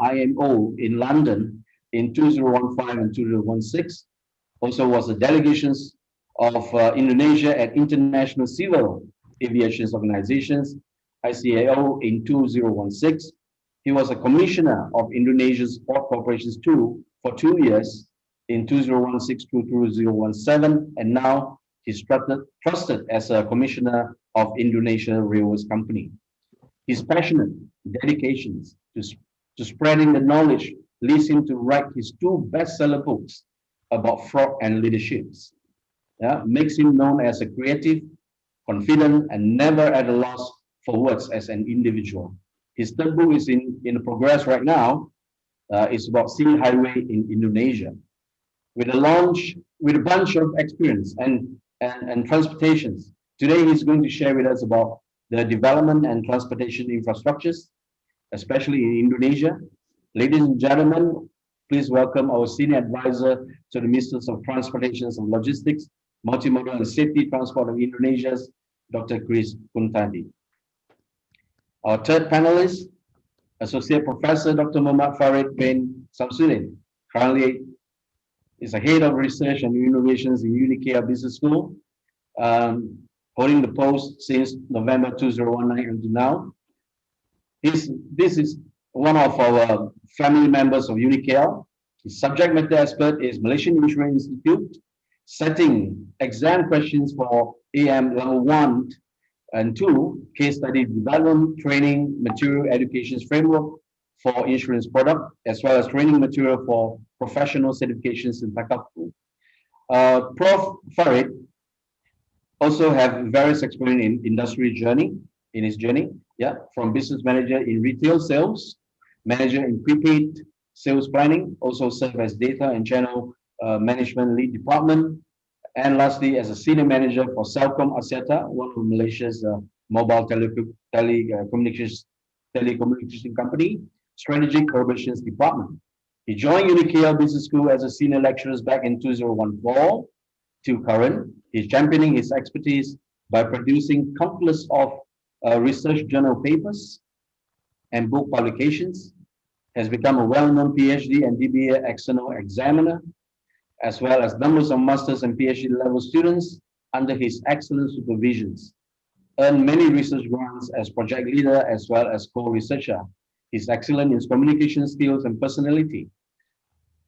IMO in London in 2015 and 2016. Also was the delegations of Indonesia at International Civil Aviation Organizations, ICAO, in 2016. He was a commissioner of Indonesia's Port Corporations too for 2 years in 2016 to 2017, and now he's trusted as a commissioner of Indonesia Railways Company. His passionate dedications to spreading the knowledge leads him to write his two bestseller books about fraud and leadership. Yeah, makes him known as a creative, confident, and never at a loss for words as an individual. His third book is in progress right now. It's about sea highway in Indonesia. With with a bunch of experience and transportations. Today he's going to share with us about the development and transportation infrastructures, especially in Indonesia. Ladies and gentlemen, please welcome our senior advisor to the Ministers of Transportation and Logistics, Multimodal and Safety Transport of Indonesia's Dr. Chris Kuntadi. Our third panelist, Associate Professor Dr. Muhammad Farid bin Samsudin, currently is a head of research and innovations in UniKL Business School, holding the post since November 2019 until now. This is one of our family members of UniKL. His subject matter expert is Malaysian Insurance Institute, setting exam questions for AM level 1 and 2, case study development, training, material education framework for insurance product, as well as training material for professional certifications in Takaful. Prof. Farid also have various experience in industry journey, from business manager in retail sales, manager in prepaid sales planning, also serve as data and channel management lead department, and lastly, as a senior manager for Celcom Axiata, one of Malaysia's mobile telecommunication company, strategic operations department. He joined UniKL Business School as a senior lecturer back in 2014 to current. He's championing his expertise by producing countless of research journal papers and book publications, has become a well-known PhD and DBA external examiner, as well as numbers of masters and PhD level students under his excellent supervisions. Earned many research grants as project leader as well as co-researcher. He's excellent in his communication skills and personality.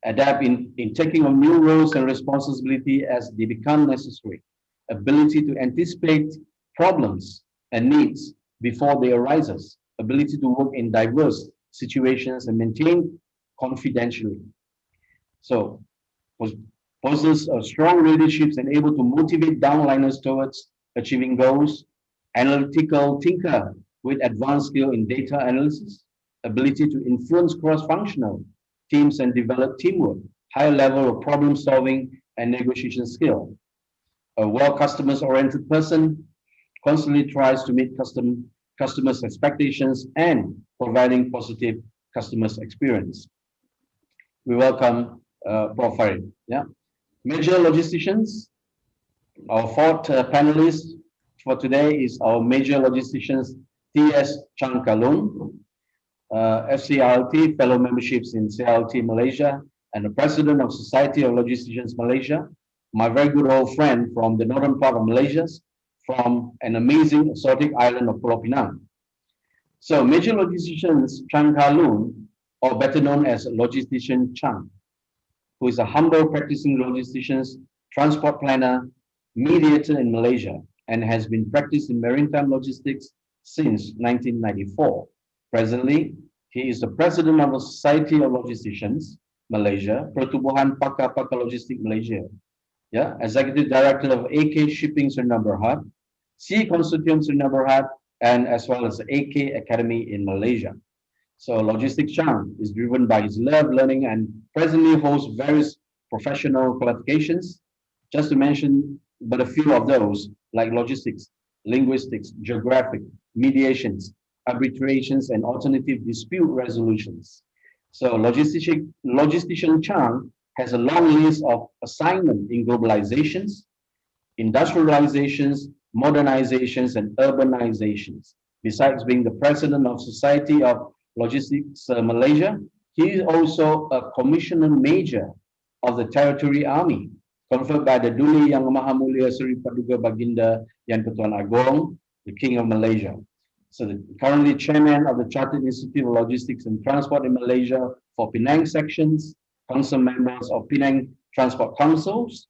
Adapt in taking on new roles and responsibility as they become necessary. Ability to anticipate problems and needs before they arise. Ability to work in diverse situations and maintain confidentially. So, possesses a strong leaderships and able to motivate downliners towards achieving goals. Analytical thinker with advanced skill in data analysis. Ability to influence cross-functional teams and develop teamwork. High level of problem solving and negotiation skill. A well customers-oriented person, constantly tries to meet customers' expectations and providing positive customers' experience. We welcome Prof. Farid. Yeah. Major logisticians. Our fourth panelist for today is our major logisticians, T.S. Chang Kalun, FCRLT, fellow memberships in CRLT Malaysia, and the president of Society of Logisticians Malaysia, my very good old friend from the northern part of Malaysia, from an amazing exotic island of Pulau Pinang. So major logisticians Chang Kalun, or better known as Logistician Chang, who is a humble practicing logistician, transport planner, mediator in Malaysia, and has been practicing maritime logistics since 1994. Presently, he is the president of the Society of Logisticians Malaysia, Pertubuhan Pakar-Pakar Logistik Malaysia, yeah, executive director of AK Shipping Sdn Bhd, Sea Consortium Sdn Bhd, and as well as the AK Academy in Malaysia. So Logistics Chang is driven by his love learning and presently holds various professional qualifications, just to mention but a few of those, like logistics, linguistics, geographic, mediations, arbitrations, and alternative dispute resolutions. So Logistician Chang has a long list of assignments in globalizations, industrializations, modernizations, and urbanizations. Besides being the president of Society of Logistics Malaysia, He is also a Commissioner Major of the Territory Army, conferred by the Duli Yang Maha Mulia Seri Paduka Baginda Yang Ketuan Agong, the King of Malaysia. So currently Chairman of the Chartered Institute of Logistics and Transport in Malaysia for Penang sections, Council members of Penang Transport Councils,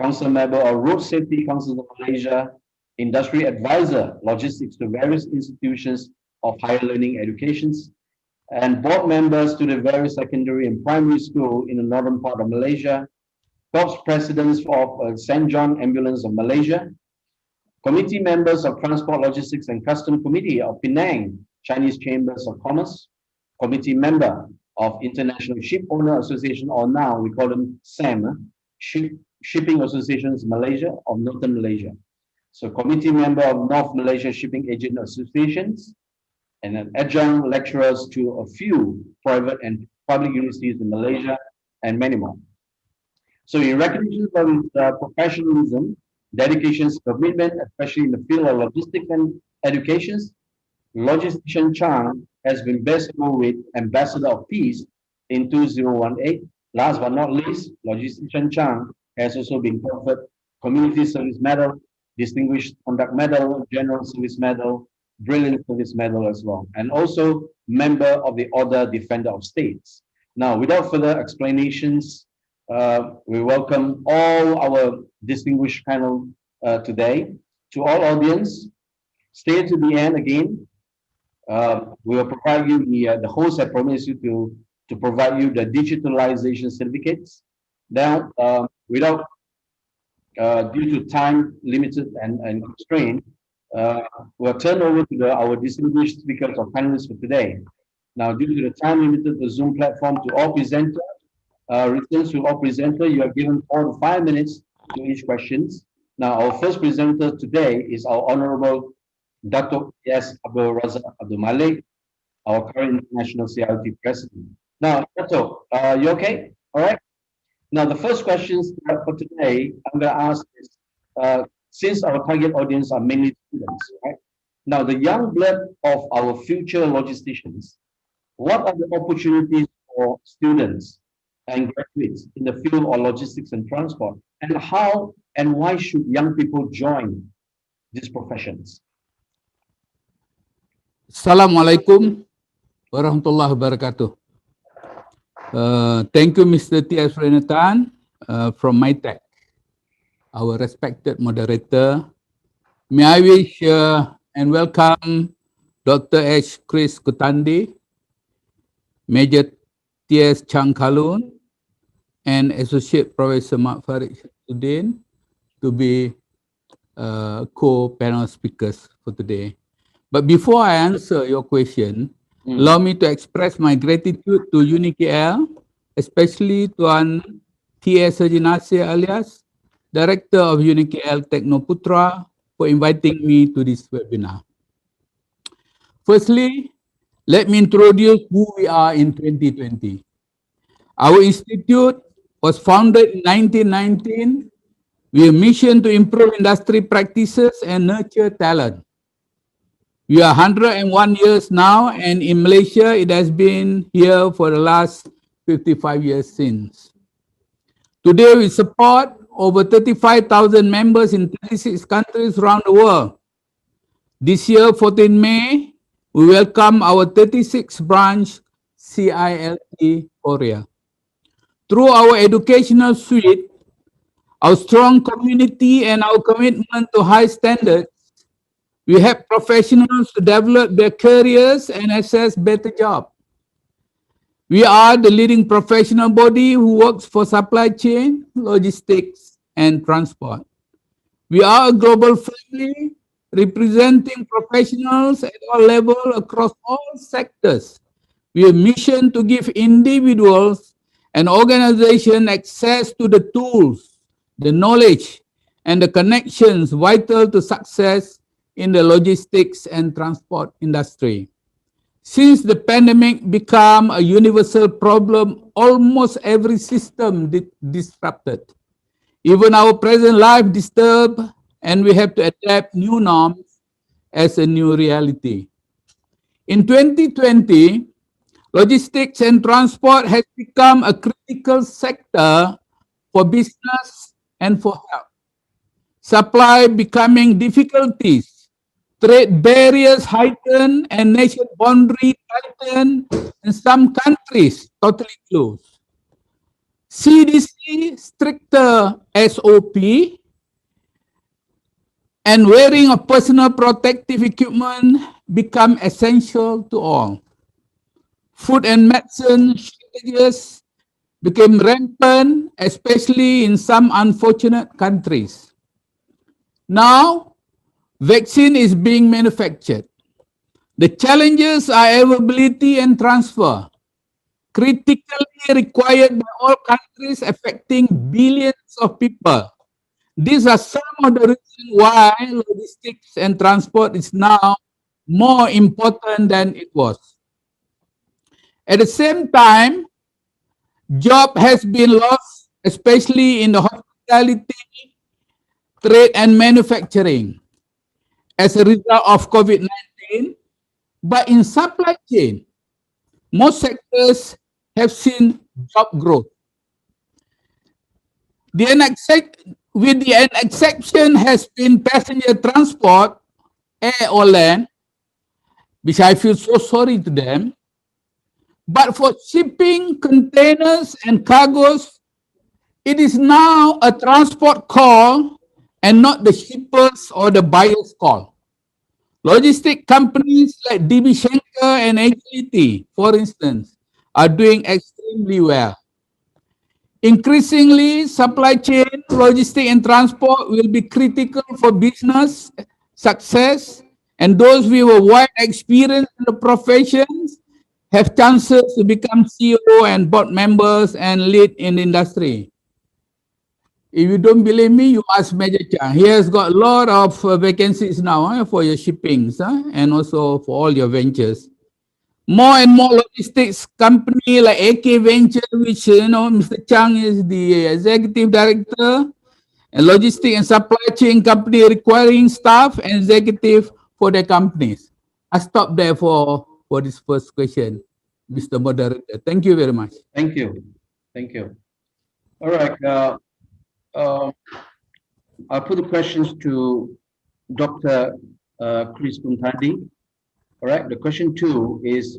Council member of Road Safety Council of Malaysia, Industry Advisor, Logistics to various institutions of higher learning educations, and board members to the various secondary and primary school in the northern part of Malaysia, Corps presidents of St. John Ambulance of Malaysia, committee members of Transport, Logistics and Custom Committee of Penang, Chinese Chambers of Commerce, committee member of International Ship Owner Association, or now we call them SAM, Shipping Associations Malaysia of Northern Malaysia. So committee member of North Malaysia Shipping Agent Associations, and an adjunct lecturers to a few private and public universities in Malaysia, and many more. So in recognition of his professionalism, dedications, commitment, especially in the field of logistics and educations, Logistician Chang has been best known with Ambassador of Peace in 2018. Last but not least, Logistician Chang has also been conferred Community Service Medal, Distinguished Conduct Medal, General Service Medal, Brilliant Service Medal as well, and also member of the Order Defender of States. Now, without further explanations, we welcome all our distinguished panel today. To all audience, stay to the end again. We will provide you the host had promised you to provide you the digitalization certificates. Now, without due to time limited and constraint, we'll turn over to our distinguished speakers or panelists for today. Now, due to the time limited, the Zoom platform to all presenters, returns to all presenters, you are given 4 to 5 minutes to each questions. Now, our first presenter today is our Honorable Dato' S. Abdul Razak Abdul Malik, our current International CILT President. Now, Dato', you okay? All right. Now, the first questions for today I'm going to ask is, since our target audience are mainly students, right? Now, the young blood of our future logisticians, what are the opportunities for students and graduates in the field of logistics and transport? And how and why should young people join these professions? Assalamualaikum warahmatullahi wabarakatuh. Thank you, Mr. T.S. Renatan from MyTech, our respected moderator. May I wish and welcome Dr. H. Chris Kutandi, Major T.S. Chang Kalun, and Associate Professor Mak Farid Shamsuddin to be co-panel speakers for today. But before I answer your question, allow me to express my gratitude to UniKL, especially to T.S. Sajinasir alias Director of UniKL Technoputra, for inviting me to this webinar. Firstly, let me introduce who we are in 2020. Our institute was founded in 1919 with a mission to improve industry practices and nurture talent. We are 101 years now, and in Malaysia, it has been here for the last 55 years since. Today, we support over 35,000 members in 36 countries around the world. This year, 14 May, we welcome our 36th branch, CILT Korea. Through our educational suite, our strong community, and our commitment to high standards, we help professionals to develop their careers and access better jobs. We are the leading professional body who works for supply chain, logistics, and transport. We are a global family representing professionals at all levels across all sectors. We have a mission to give individuals and organizations access to the tools, the knowledge, and the connections vital to success in the logistics and transport industry. Since the pandemic became a universal problem, almost every system disrupted. Even our present life disturbed, and we have to adapt new norms as a new reality. In 2020, logistics and transport has become a critical sector for business and for health. Supply becoming difficulties, trade barriers heighten, and nation boundary tighten, and some countries totally close. CDC stricter SOP and wearing of personal protective equipment become essential to all. Food and medicine shortages became rampant, especially in some unfortunate countries. Now, vaccine is being manufactured. The challenges are availability and transfer, critically required by all countries affecting billions of people. These are some of the reasons why logistics and transport is now more important than it was. At the same time, job has been lost, especially in the hospitality, trade, and manufacturing as a result of COVID-19. But in supply chain, most sectors have seen job growth. With the exception has been passenger transport, air or land, which I feel so sorry to them. But for shipping containers and cargoes, it is now a transport call and not the shippers or the buyer's call. Logistic companies like DB Schenker and Agility, for instance, are doing extremely well. Increasingly, supply chain, logistics, and transport will be critical for business success, and those with a wide experience in the professions have chances to become CEO and board members and lead in the industry. If you don't believe me, you ask Major Chang. He has got a lot of vacancies now for your shippings and also for all your ventures. More and more logistics company like AK Venture, which Mr. Chang is the executive director, and logistic and supply chain company requiring staff and executive for their companies. I stop there for this first question, Mr. Moderator. Thank you very much. Thank you. Thank you. All right. Uh, I'll put the questions to Dr. Chris Kuntadi. All right. The question two is,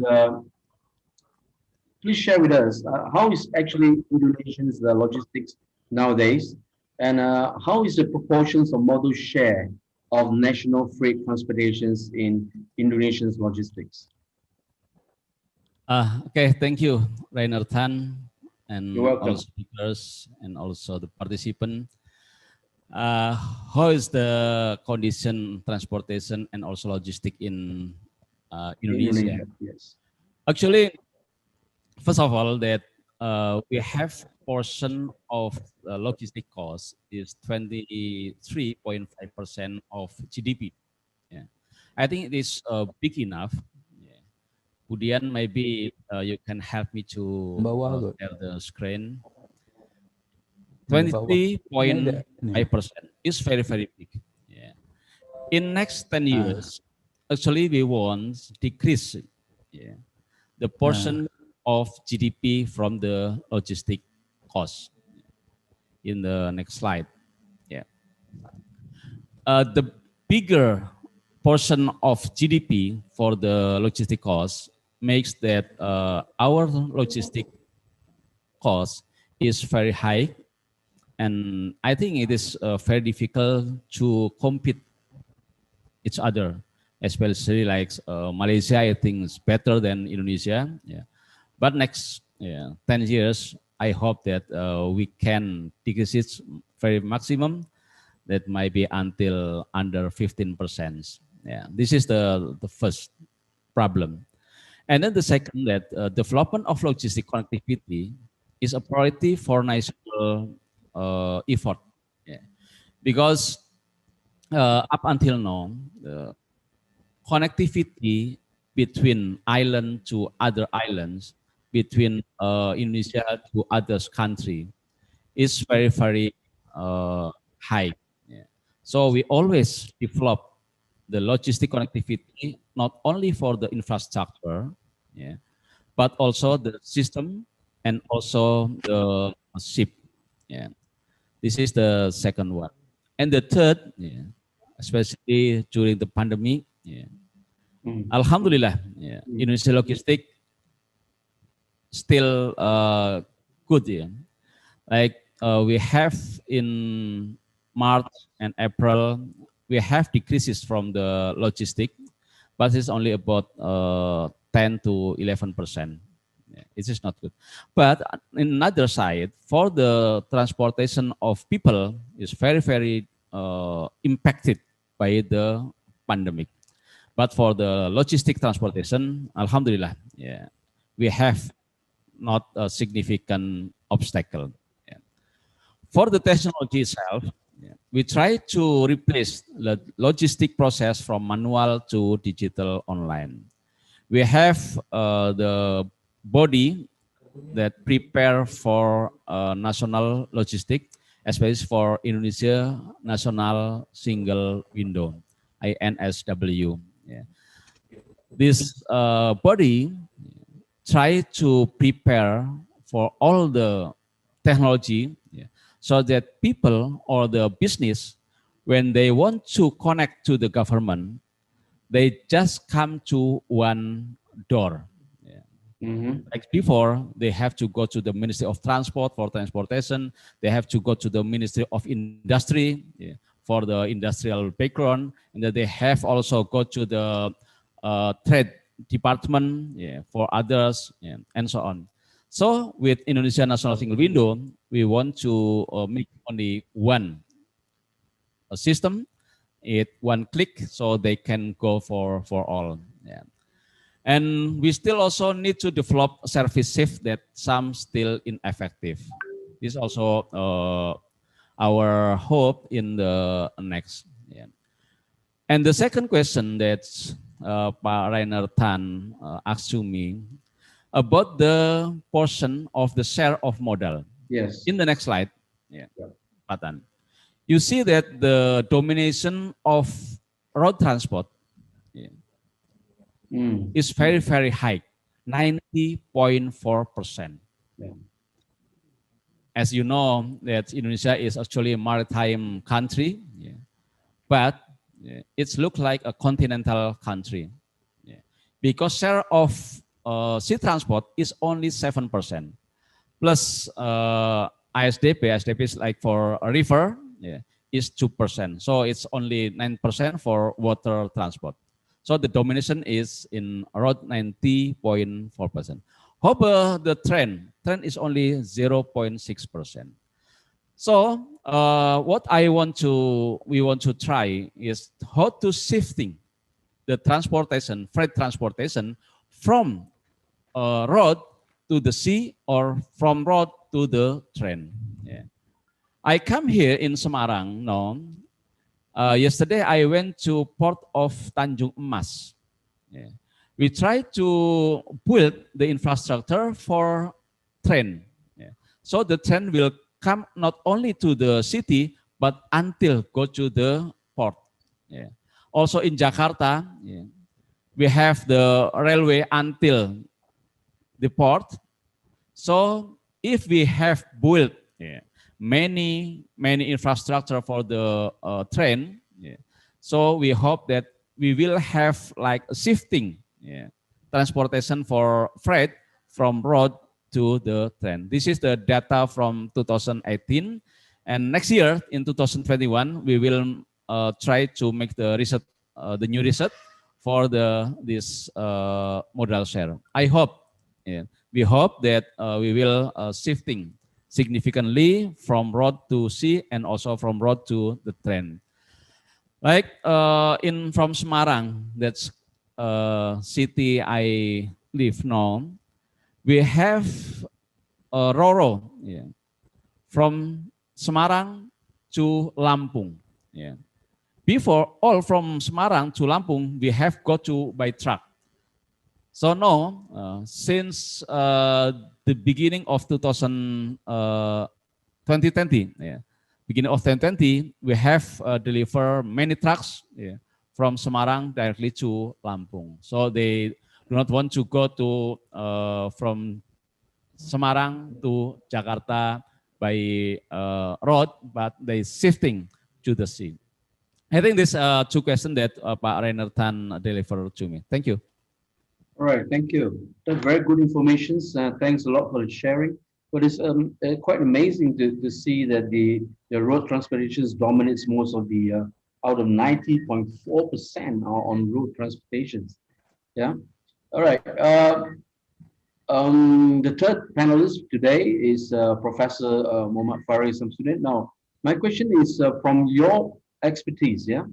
please share with us how is actually Indonesia's logistics nowadays, and how is the proportions of modal share of national freight transportations in Indonesia's logistics? Okay, thank you, Rainer Tan, and You're welcome. all speakers and also the participant. How is the condition transportation and also logistic in Indonesia? Yes. Actually, first of all, that we have portion of logistic cost is 23.5% of GDP. Yeah. I think it is big enough. Yeah. Kemudian maybe you can help me to share the screen. 23.5% is very, very big. Yeah. In next 10 years, actually we want decrease the portion of GDP from the logistic cost. In the next slide. Yeah. The bigger portion of GDP for the logistic cost makes that our logistic cost is very high, and I think it is very difficult to compete each other, especially like Malaysia. I think is better than Indonesia. Yeah, but next 10 years, I hope that we can decrease it very maximum. That might be until under 15%. Yeah, this is the first problem. And then the second, that development of logistic connectivity is a priority for national effort. Yeah. Because up until now, connectivity between island to other islands, between Indonesia to other country, is very, very high. Yeah. So we always develop the logistic connectivity not only for the infrastructure, yeah, but also the system and also the ship. Yeah, this is the second one. And the third, yeah, especially during the pandemic, yeah, Alhamdulillah, yeah, Indonesia Logistic still good. Yeah. Like we have in March and April, we have decreases from the logistic, but it's only about 10 to 11%. Yeah, it is not good. But in another side, for the transportation of people is very, very impacted by the pandemic. But for the logistic transportation, Alhamdulillah, yeah, we have not a significant obstacle. Yeah. For the technology itself, yeah, we try to replace the logistic process from manual to digital online. We have the body that prepare for national logistic, especially for Indonesia National Single Window, INSW. Yeah. This body try to prepare for all the technology, yeah, so that people or the business, when they want to connect to the government, they just come to one door. Yeah. Like before, they have to go to the Ministry of Transport for transportation. They have to go to the Ministry of Industry, yeah, for the industrial background, and then they have also go to the trade department, yeah, for others, yeah, and so on. So with Indonesia National Single Window, we want to make only one system, it one click, so they can go for all. Yeah. And we still also need to develop service shift that some still ineffective. This is also our hope in the next. Yeah. And the second question that Pak Rainer Tan asked to me about the portion of the share of modal. Yes. In the next slide, yeah, Pak Tan, you see that the domination of road transport, yeah, is very, very high, 90.4%. Yeah. As you know, that Indonesia is actually a maritime country, yeah, but it looks like a continental country. Yeah. Because share of sea transport is only 7%. Plus ISDP is like for a river, yeah, is 2%. So it's only 9% for water transport. So the domination is in around 90.4%. However, the trend is only 0.6%. So what we want to try is how to shifting the transportation, freight transportation from road to the sea or from road to the train. Yeah. I come here in Semarang. No, yesterday I went to port of Tanjung Emas. Yeah. We try to build the infrastructure for train. Yeah. So the train will come not only to the city, but until go to the port. Yeah. Also in Jakarta, yeah, we have the railway until the port. So if we have built, yeah, many infrastructure for the train, yeah, so we hope that we will have like a shifting, yeah, transportation for freight from road to the train. This is the data from 2018, and next year in 2021 we will try to make the research, the new research for this modal share. I hope, yeah, we hope that we will shifting significantly from road to sea and also from road to the train. Like in from Semarang, that's city I live now, we have a Roro, yeah, from Semarang to Lampung. Yeah. Before, all from Semarang to Lampung, we have got to by truck. So no, since the beginning of 2020, yeah, beginning of 2020, we have delivered many trucks, yeah, from Semarang directly to Lampung. So they do not want to go to from Semarang to Jakarta by road, but they shifting to the sea. I think these two questions that Pak Rainer Tan delivered to me. Thank you. All right, thank you. That's very good information. Thanks a lot for the sharing. But it's quite amazing to see that the road transportation dominates most of the out of 90.4% are on road transportations. Yeah. All right. The third panelist today is Professor Muhammad Faris Samsudin. Now, my question is from your expertise, yeah,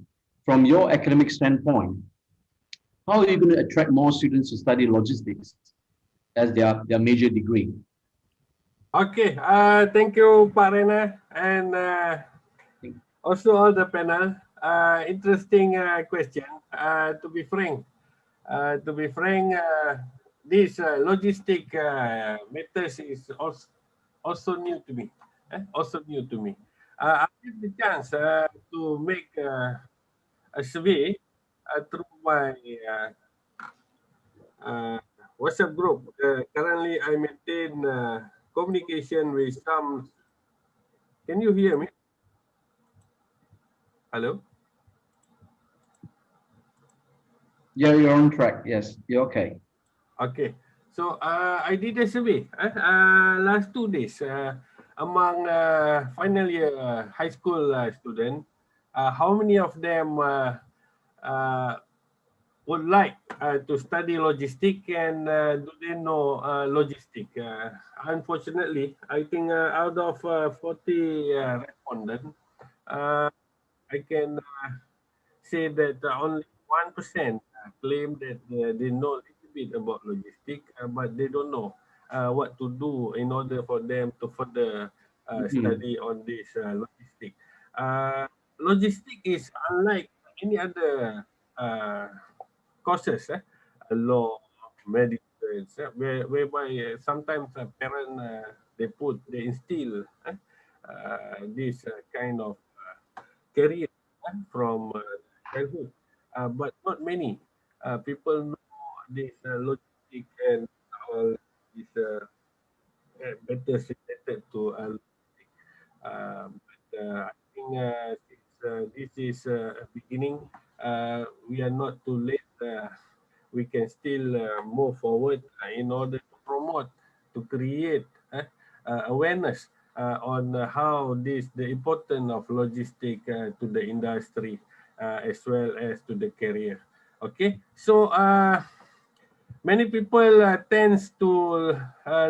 from your academic standpoint, how are you going to attract more students to study logistics as their major degree? Okay, thank you, Pak Rena, and also all the panel. Interesting question. To be frank, this logistic matters is also new to me. Also new to me. I had the chance to make a survey through my WhatsApp group. Currently, I maintain communication with some. Can you hear me? Hello? Yeah, you're on track. Yes, you're okay. Okay. So I did a survey last 2 days among final year high school students. How many of them would like to study logistic, and do they know logistic? Unfortunately, I think out of 40 respondents, I can say that only 1% claim that they know a little bit about logistic, but they don't know what to do in order for them to further study on this logistic. Logistic is unlike any other courses, law, medicine, whereby sometimes parents they instill this kind of career from childhood, but not many people know this logistic and all is better related to logistic. I think since this is a beginning, we are not too late. We can still move forward in order to promote, to create awareness on how the importance of logistic to the industry as well as to the career. Okay, so many people tends to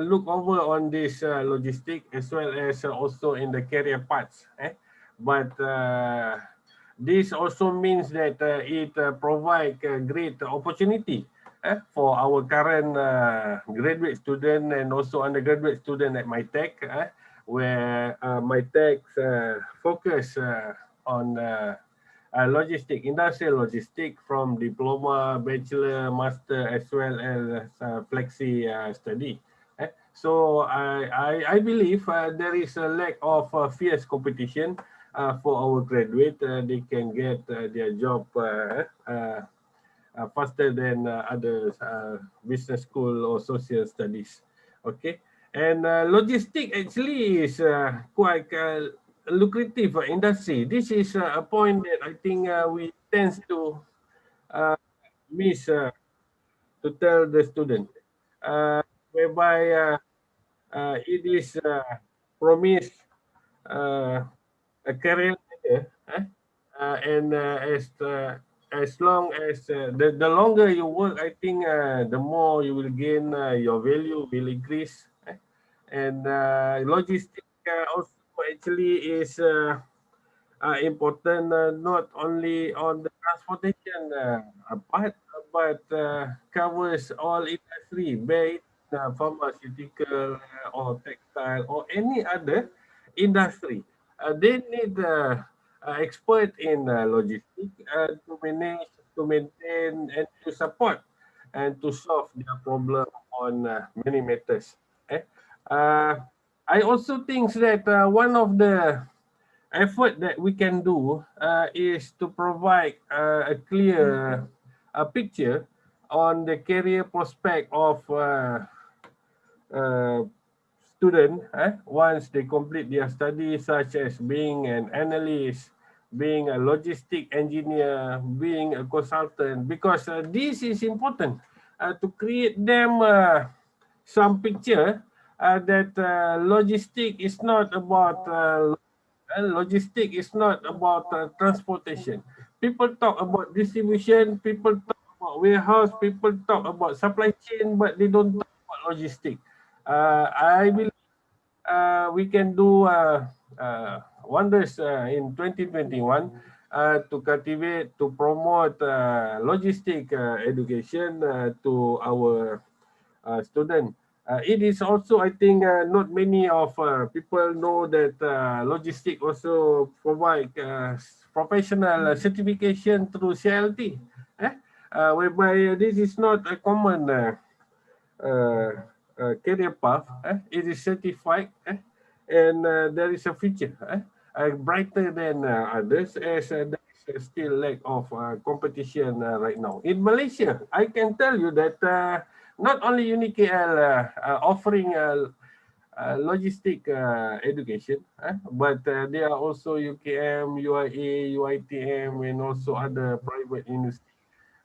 look over on this logistic as well as also in the career paths. But this also means that it provides a great opportunity for our current graduate student and also undergraduate student at MyTech, where MyTech focus on logistic, industrial logistic from diploma, bachelor, master, as well as flexi study. So I believe there is a lack of fierce competition for our graduate. They can get their job faster than other business school or social studies. Okay, and logistic actually is quite lucrative industry. This is a point that I think we tend to miss to tell the student, whereby it is promised a career ladder, and as long as the longer you work, I think the more you will gain, your value will increase, and logistic also actually is important not only on the transportation part, but covers all industry, be it pharmaceutical or textile or any other industry. They need expert in logistics to manage, to maintain, and to support and to solve their problem on many matters. I also think that one of the effort that we can do is to provide a clear picture on the career prospect of uh, student once they complete their studies, such as being an analyst, being a logistic engineer, being a consultant, because this is important to create them some picture that logistic is not about logistic is not about transportation. People talk about distribution, people talk about warehouse, people talk about supply chain, but they don't talk about logistic. I believe we can do wonders in 2021 to cultivate, to promote logistic education to our student. It is also, I think, not many of people know that logistic also provide professional certification through CLT, whereby this is not a common uh, career path. It is certified, and there is a future brighter than others, as there is still lack of competition right now. In Malaysia, I can tell you that not only UniKL offering logistic education, but there are also UKM, UIA, UITM, and also other private universities.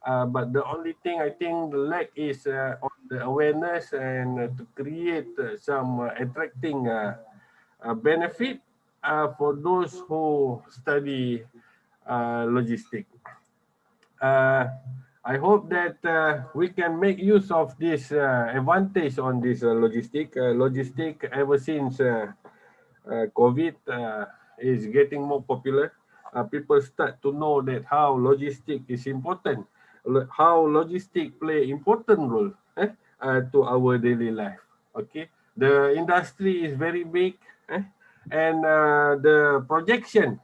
But the only thing I think the lack is on the awareness and to create some attracting benefit for those who study logistics. I hope that we can make use of this advantage on this logistic. Logistic ever since COVID is getting more popular. People start to know that how logistic is important, how logistic play important role to our daily life. Okay, the industry is very big, and the projection,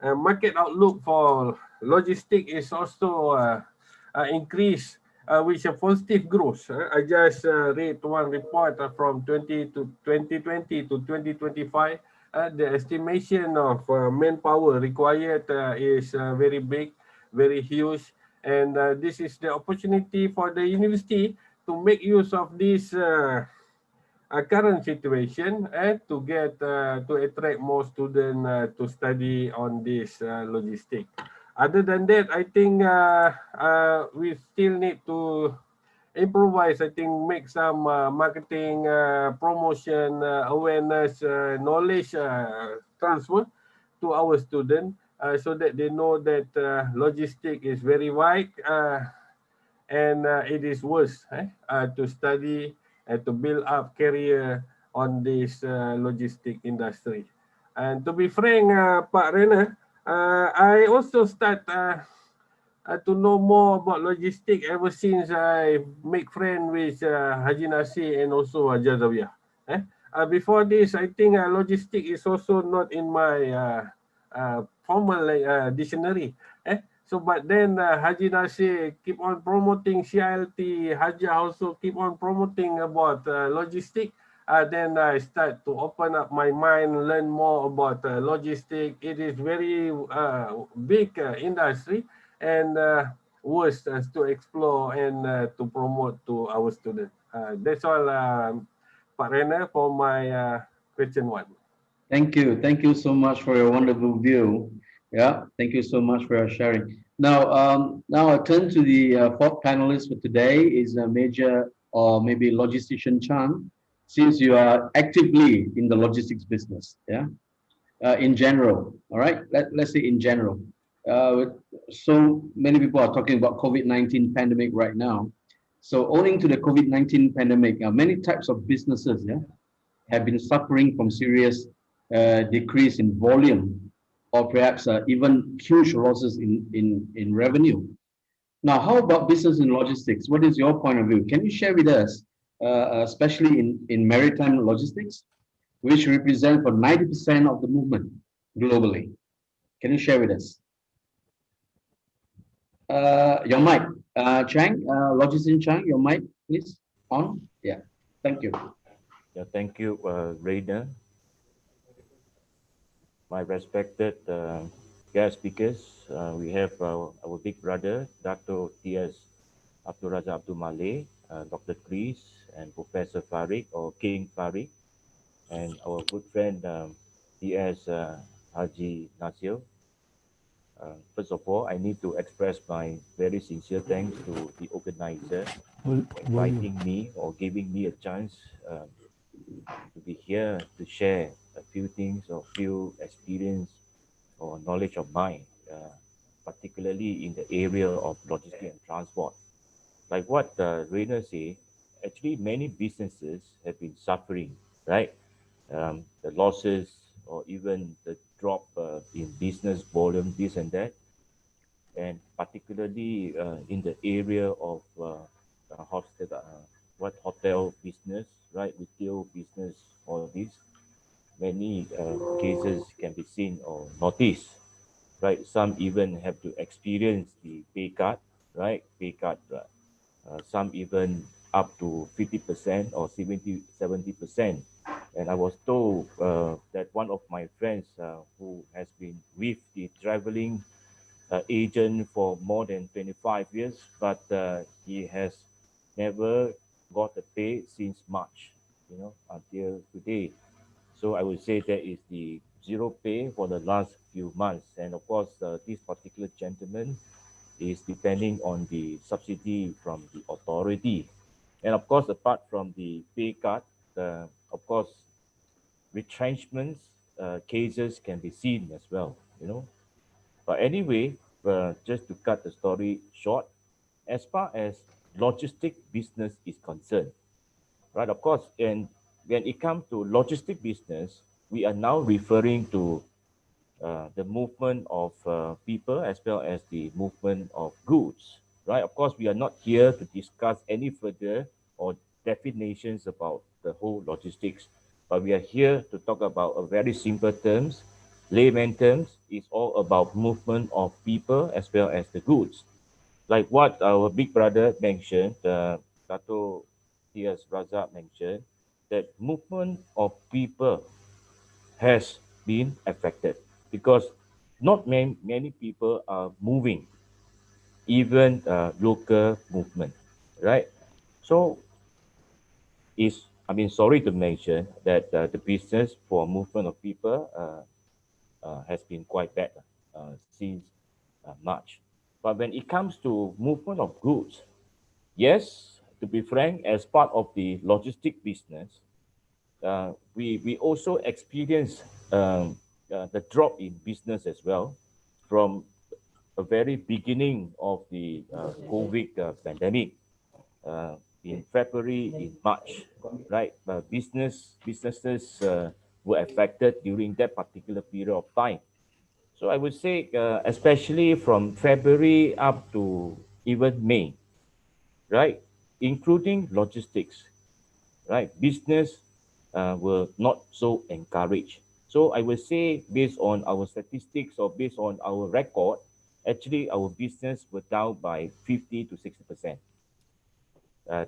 market outlook for logistic is also increased with a positive growth. I just read one report from 2020 to 2025. The estimation of manpower required is very big, very huge, and this is the opportunity for the university to make use of this current situation and to get to attract more students to study on this logistic. Other than that, I think we still need to improvise. I think make some marketing, promotion, awareness, knowledge transfer to our students so that they know that logistic is very wide and it is worth to study and to build up career on this logistic industry. And to be frank, Pak Rena, I also start to know more about logistic ever since I make friend with Haji Nasi and also Haji Zawiyah. Before this, I think logistic is also not in my formal dictionary. So, but then Haji Nasir keep on promoting CILT, Haji also keep on promoting about logistic. Then I start to open up my mind, learn more about logistic. It is very big industry and worth to explore and to promote to our students. That's all, Pak Rena, for my question one. Thank you. Thank you so much for your wonderful view. Yeah, thank you so much for your sharing. Now I turn to the fourth panelist for today is Major or maybe logistician Chan, since you are actively in the logistics business. Yeah, in general. All right, let's say in general. With so many people are talking about COVID-19 pandemic right now. So owing to the COVID-19 pandemic, many types of businesses, yeah, have been suffering from serious decrease in volume or perhaps even huge losses in revenue. Now, how about business and logistics? What is your point of view? Can you share with us, especially in maritime logistics, which represent for 90% of the movement globally? Can you share with us? Your mic, Chang, logistician Chang, your mic, please, on. Yeah, thank you. Yeah, thank you, Rainer. My respected guest speakers, we have our big brother, Dr. T.S. Abdul Raza Abdul Malay, Dr. Chris, and Professor Farid or King Farid, and our good friend PS Haji Nasir. First of all, I need to express my very sincere thanks to the organizer for inviting me or giving me a chance to be here to share a few things or few experience or knowledge of mine, particularly in the area of logistics and transport. Like what Rainer said, actually many businesses have been suffering, right? The losses or even the drop in business volume, this and that, and particularly in the area of hostel, what hotel business, right? Retail business, all this. Many cases can be seen or noticed, right? Some even have to experience the pay cut, right? Pay cut. Some even up to 50% or 70%. And I was told that one of my friends who has been with the traveling agent for more than 25 years, but he has never got a pay since March, until today. So I would say that is the zero pay for the last few months. And of course, this particular gentleman is depending on the subsidy from the authority. And of course, apart from the pay cut, of course, retrenchments cases can be seen as well. But anyway, just to cut the story short, as far as logistic business is concerned, right? Of course, and when it comes to logistic business, we are now referring to the movement of people as well as the movement of goods, right? Of course, we are not here to discuss any further or definitions about the whole logistics, but we are here to talk about a very simple terms, layman terms. It's all about movement of people as well as the goods. Like what our big brother mentioned, Dato T.S. Razak mentioned, that movement of people has been affected because not many people are moving, even local movement, right? So is I mean sorry to mention that the business for movement of people has been quite bad since March. But when it comes to movement of goods, yes, to be frank, as part of the logistic business, we also experience the drop in business as well from the very beginning of the COVID pandemic in February, in March, right? Businesses were affected during that particular period of time. So I would say, especially from February up to even May, right? Including logistics, right? Business were not so encouraged. So I would say, based on our statistics or based on our record, actually our business were down by 50 to 60%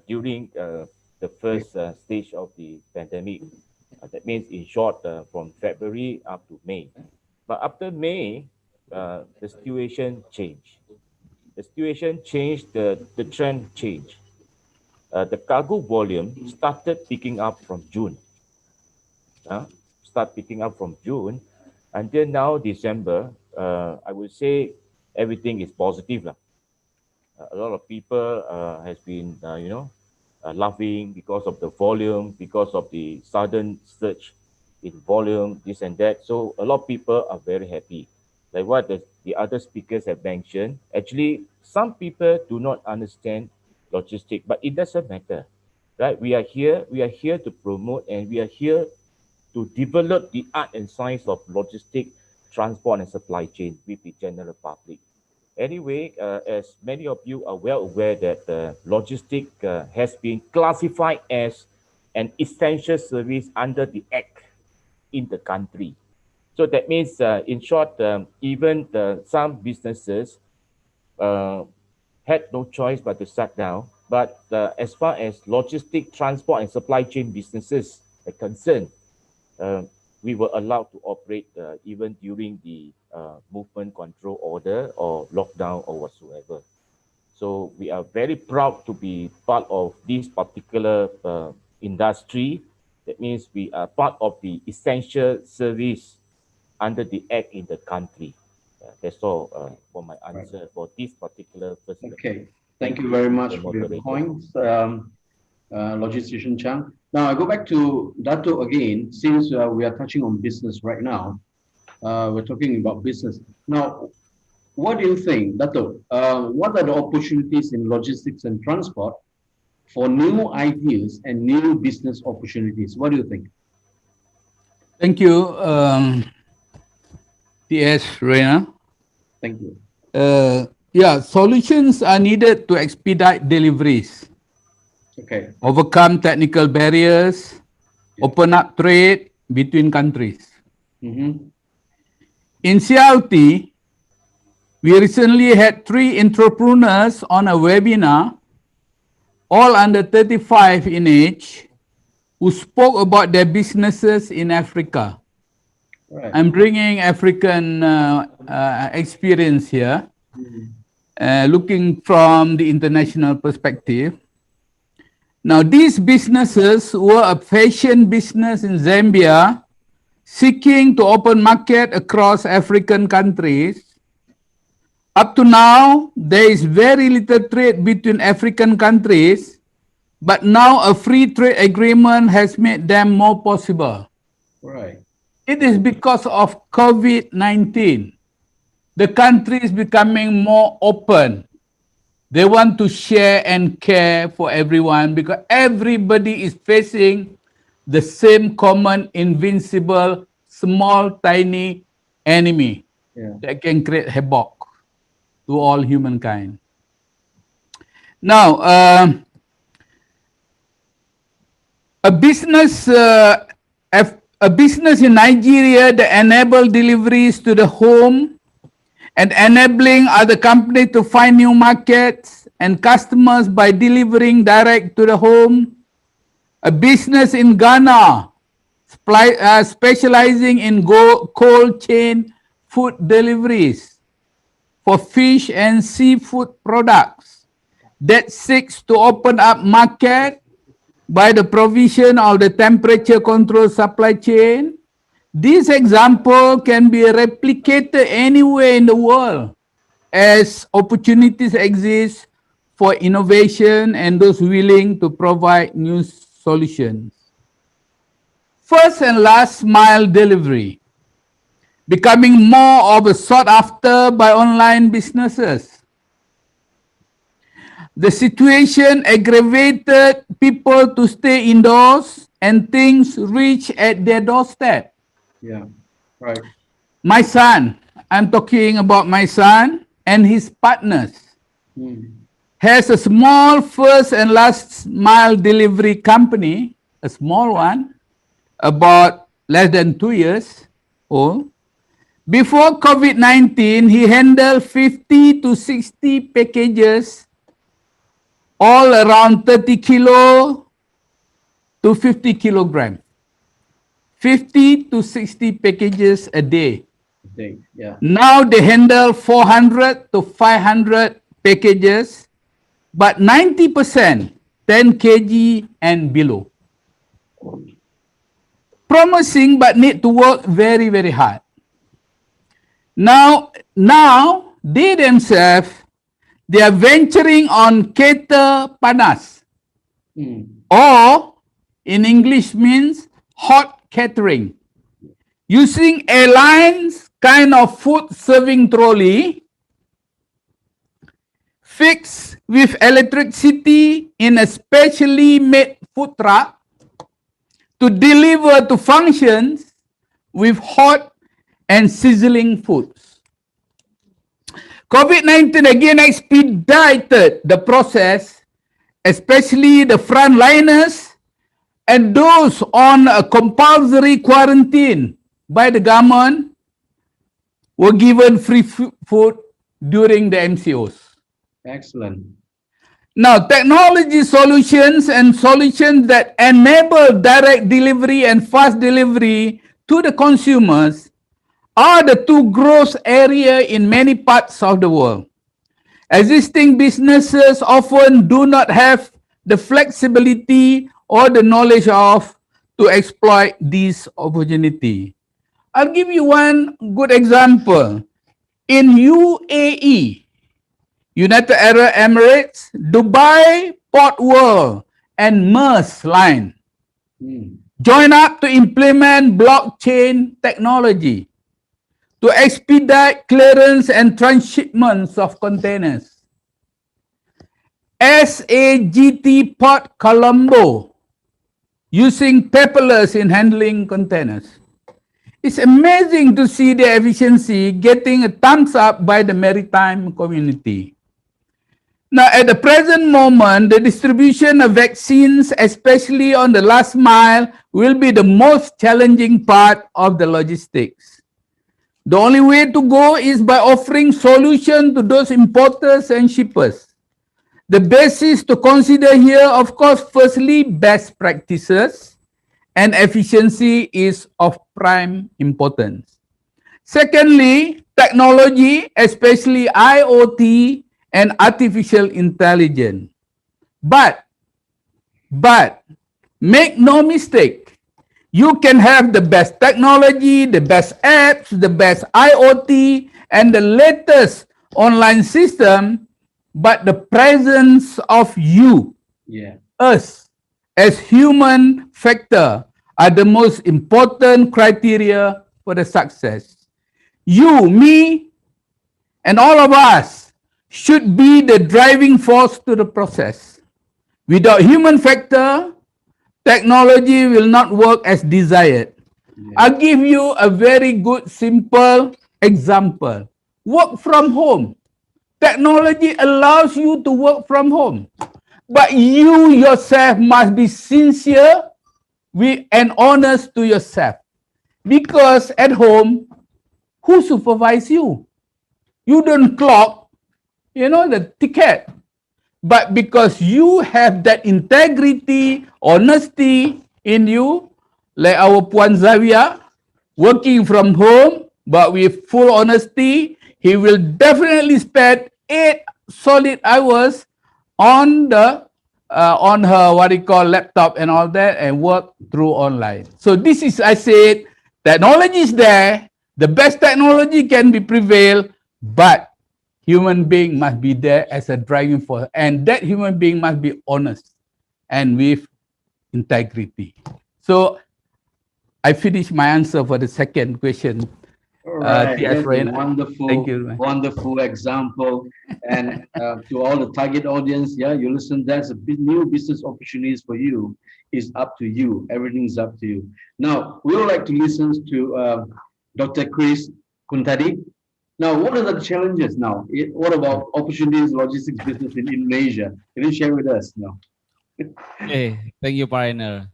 during the first stage of the pandemic. That means, in short, from February up to May. But after May, the situation changed. The situation changed, the trend changed. The cargo volume started picking up from June. Start picking up from June until now, December. I would say everything is positive. A lot of people has been, laughing because of the volume, because of the sudden surge in volume, this and that. So a lot of people are very happy. Like what the other speakers have mentioned, actually, some people do not understand logistics, but it doesn't matter, right? We are here to promote, and we are here to develop the art and science of logistic, transport, and supply chain with the general public. Anyway, as many of you are well aware that logistic has been classified as an essential service under the Act in the country. So that means, in short, even some businesses uh, had no choice but to shut down. But as far as logistic, transport, and supply chain businesses are concerned, uh, we were allowed to operate even during the movement control order or lockdown or whatsoever. So we are very proud to be part of this particular industry. That means we are part of the essential service under the act in the country. That's all for my Right. answer for this particular perspective. Okay. Thank you very much Mr. for your Moderator. points, Logistician Chang. Now I go back to Dato again, since we are touching on business right now. We're talking about business. Now, what do you think, Dato? What are the opportunities in logistics and transport for new ideas and new business opportunities? What do you think? Thank you, TS Reina. Thank you. Yeah, solutions are needed to expedite deliveries, Okay. overcome technical barriers, open up trade between countries. Mm-hmm. In CLT, we recently had 3 entrepreneurs on a webinar, all under 35 in age, who spoke about their businesses in Africa. Right. I'm bringing African experience here, looking from the international perspective. Now, these businesses were a fashion business in Zambia, seeking to open market across African countries. Up to now, there is very little trade between African countries, but now a free trade agreement has made them more possible. Right. It is because of COVID-19. The country is becoming more open. They want to share and care for everyone because everybody is facing the same common, invincible, small, tiny enemy that can create havoc to all humankind. Now, a business in Nigeria that enable deliveries to the home and enabling other companies to find new markets and customers by delivering direct to the home. A business in Ghana specializing in cold chain food deliveries for fish and seafood products that seeks to open up market by the provision of the temperature control supply chain. This example can be replicated anywhere in the world as opportunities exist for innovation and those willing to provide new solutions. First and last mile delivery, becoming more of a sought after by online businesses. The situation aggravated people to stay indoors and things reach at their doorstep. Yeah. Right. My son, I'm talking about my son and his partners, has a small first and last mile delivery company, a small one, about less than 2 years old. Before COVID-19, he handled 50 to 60 packages, all around 30 kilo to 50 kilogram. 50 to 60 packages a day. Yeah. Now they handle 400 to 500 packages, but 90% 10 kg and below. Promising, but need to work very, very hard. Now they themselves, they are venturing on cater panas, or in English means hot catering, using airlines kind of food serving trolley fixed with electricity in a specially made food truck to deliver to functions with hot and sizzling foods. COVID-19 again expedited the process, especially the frontliners and those on a compulsory quarantine by the government were given free food during the MCOs. Excellent. Now, technology solutions and solutions that enable direct delivery and fast delivery to the consumers are the two growth areas in many parts of the world. Existing businesses often do not have the flexibility or the knowledge of to exploit this opportunity. I'll give you one good example. In UAE, United Arab Emirates, Dubai Port World, and MERS line join up to implement blockchain technology to expedite clearance and transshipments of containers. SAGT Port Colombo using paperless in handling containers. It's amazing to see the efficiency getting a thumbs up by the maritime community. Now, at the present moment, the distribution of vaccines, especially on the last mile, will be the most challenging part of the logistics. The only way to go is by offering solution to those importers and shippers. The basis to consider here, of course, firstly, best practices and efficiency is of prime importance. Secondly, technology, especially IoT and artificial intelligence. But make no mistake, you can have the best technology, the best apps, the best IoT, and the latest online system, but the presence of you, us, as human factor are the most important criteria for the success. You, me, and all of us should be the driving force to the process. Without human factor, technology will not work as desired. I'll give you a very good, simple example. Work from home. Technology allows you to work from home. But you yourself must be sincere and honest to yourself. Because at home, who supervises you? You don't clock, the ticket. But because you have that integrity, honesty in you, like our Puan Zavia, working from home, but with full honesty, he will definitely spend 8 solid hours on the on her laptop and all that, and work through online. So this is, I said, technology is there. The best technology can be prevailed, but human being must be there as a driving force, and that human being must be honest and with integrity. So I finished my answer for the second question. All right, TS that's a Raina. wonderful, Thank you. wonderful example. And to all the target audience, you listen, that's a new business opportunities for you. It's up to you. Everything's up to you. Now, we would like to listen to Dr. Chris Kuntadi. Now, what are the challenges now? What about opportunities, logistics business in Indonesia? Can you share with us now? Okay, thank you, Pioneer.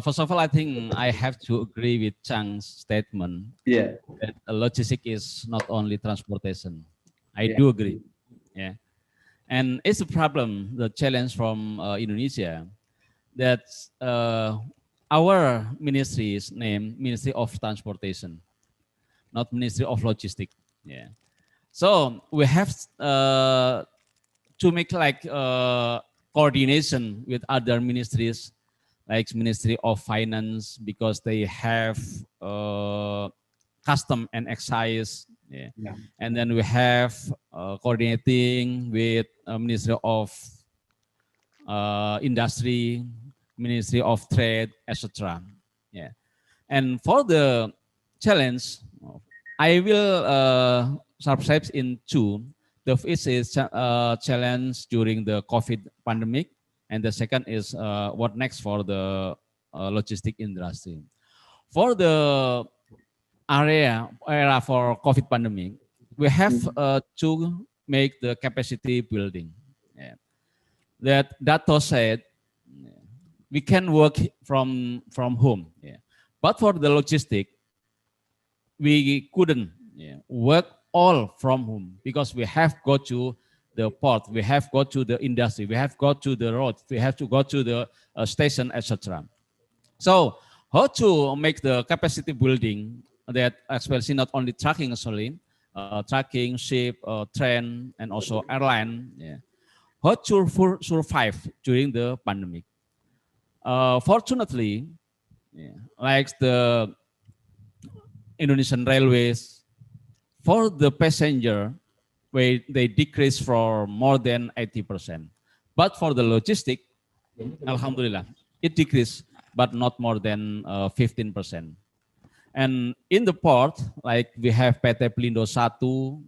First of all, I think I have to agree with Chang's statement that logistics is not only transportation. I do agree. Yeah, and it's a problem, the challenge from Indonesia, that our ministry is named Ministry of Transportation, not Ministry of Logistics. Yeah, so we have to make like coordination with other ministries, like Ministry of Finance, because they have custom and excise. And then we have coordinating with Ministry of Industry, Ministry of Trade, etc. Yeah, and for the challenge, I will subscribe in two. The first is challenge during the COVID pandemic, and the second is what next for the logistic industry. For the era for COVID pandemic, we have to make the capacity building. Yeah. That Dato said, we can work from home. Yeah. But for the logistic, we couldn't work all from home because we have go to the port, we have go to the industry, we have go to the road, we have to go to the station, etc. So how to make the capacity building that especially not only trucking actually, trucking, ship, train, and also airline. Yeah. How to survive during the pandemic? Fortunately, yeah, like the Indonesian Railways, for the passenger, where they decrease for more than 80%. But for the logistic, Alhamdulillah, it decreased, but not more than 15%. And in the port, like we have PT Pelindo 1,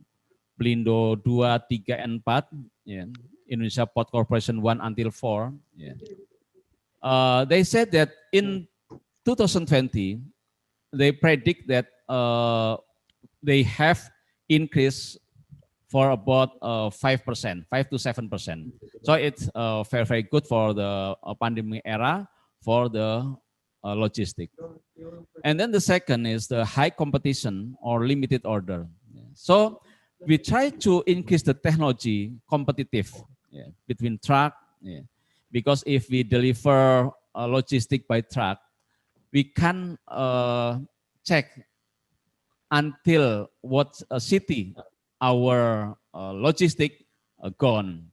Pelindo 2, 3, and 4, yeah. Indonesia Port Corporation 1 until 4. Yeah. They said that in 2020, they predict that they have increased for about 5%, 5 to 7%. So it's very, very good for the pandemic era for the logistic. And then the second is the high competition or limited order. So we try to increase the technology competitive, yeah, between truck, yeah, because if we deliver logistic by truck, we can check until what city our logistic gone.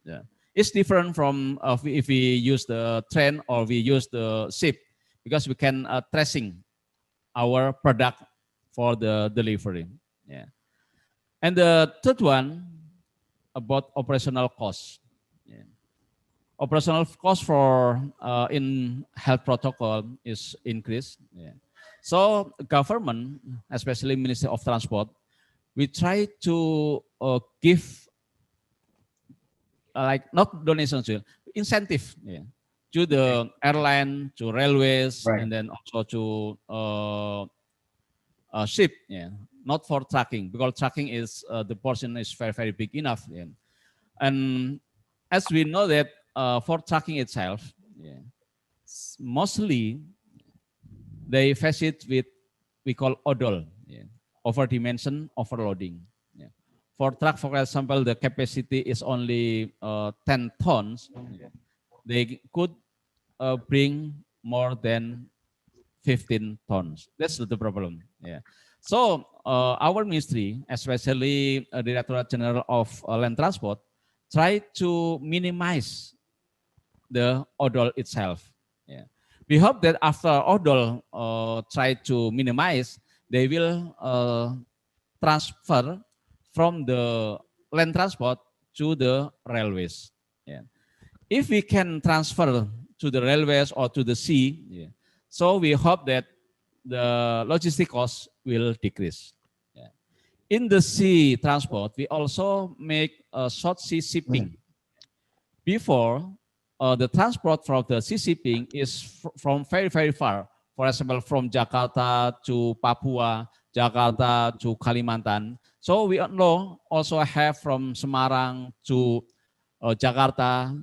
Yeah. It's different from if we use the train or we use the ship, because we can tracing our product for the delivery. Yeah. And the third one about operational costs. Yeah. Operational cost for in health protocol is increased. Yeah. So government, especially Ministry of Transport, we try to give like not donations, incentive, yeah, to the airline, to railways, Right. and then also to ship, yeah, not for trucking, because trucking is the portion is very, very big enough. Yeah. And as we know that for trucking itself, yeah, mostly they face it with we call odol, yeah, overdimension, overloading. Yeah. For truck, for example, the capacity is only 10 tons. Yeah. They could bring more than 15 tons. That's the problem. Yeah. So our ministry, especially Directorate General of Land Transport, try to minimize the odol itself. Yeah. We hope that after odol try to minimize, they will transfer from the land transport to the railways. Yeah. If we can transfer to the railways or to the sea, yeah, so we hope that the logistic costs will decrease. Yeah. In the sea transport, we also make a short sea shipping. Before, the transport from the sea shipping is from very, very far. For example, from Jakarta to Papua, Jakarta to Kalimantan. So we know also have from Semarang to Jakarta,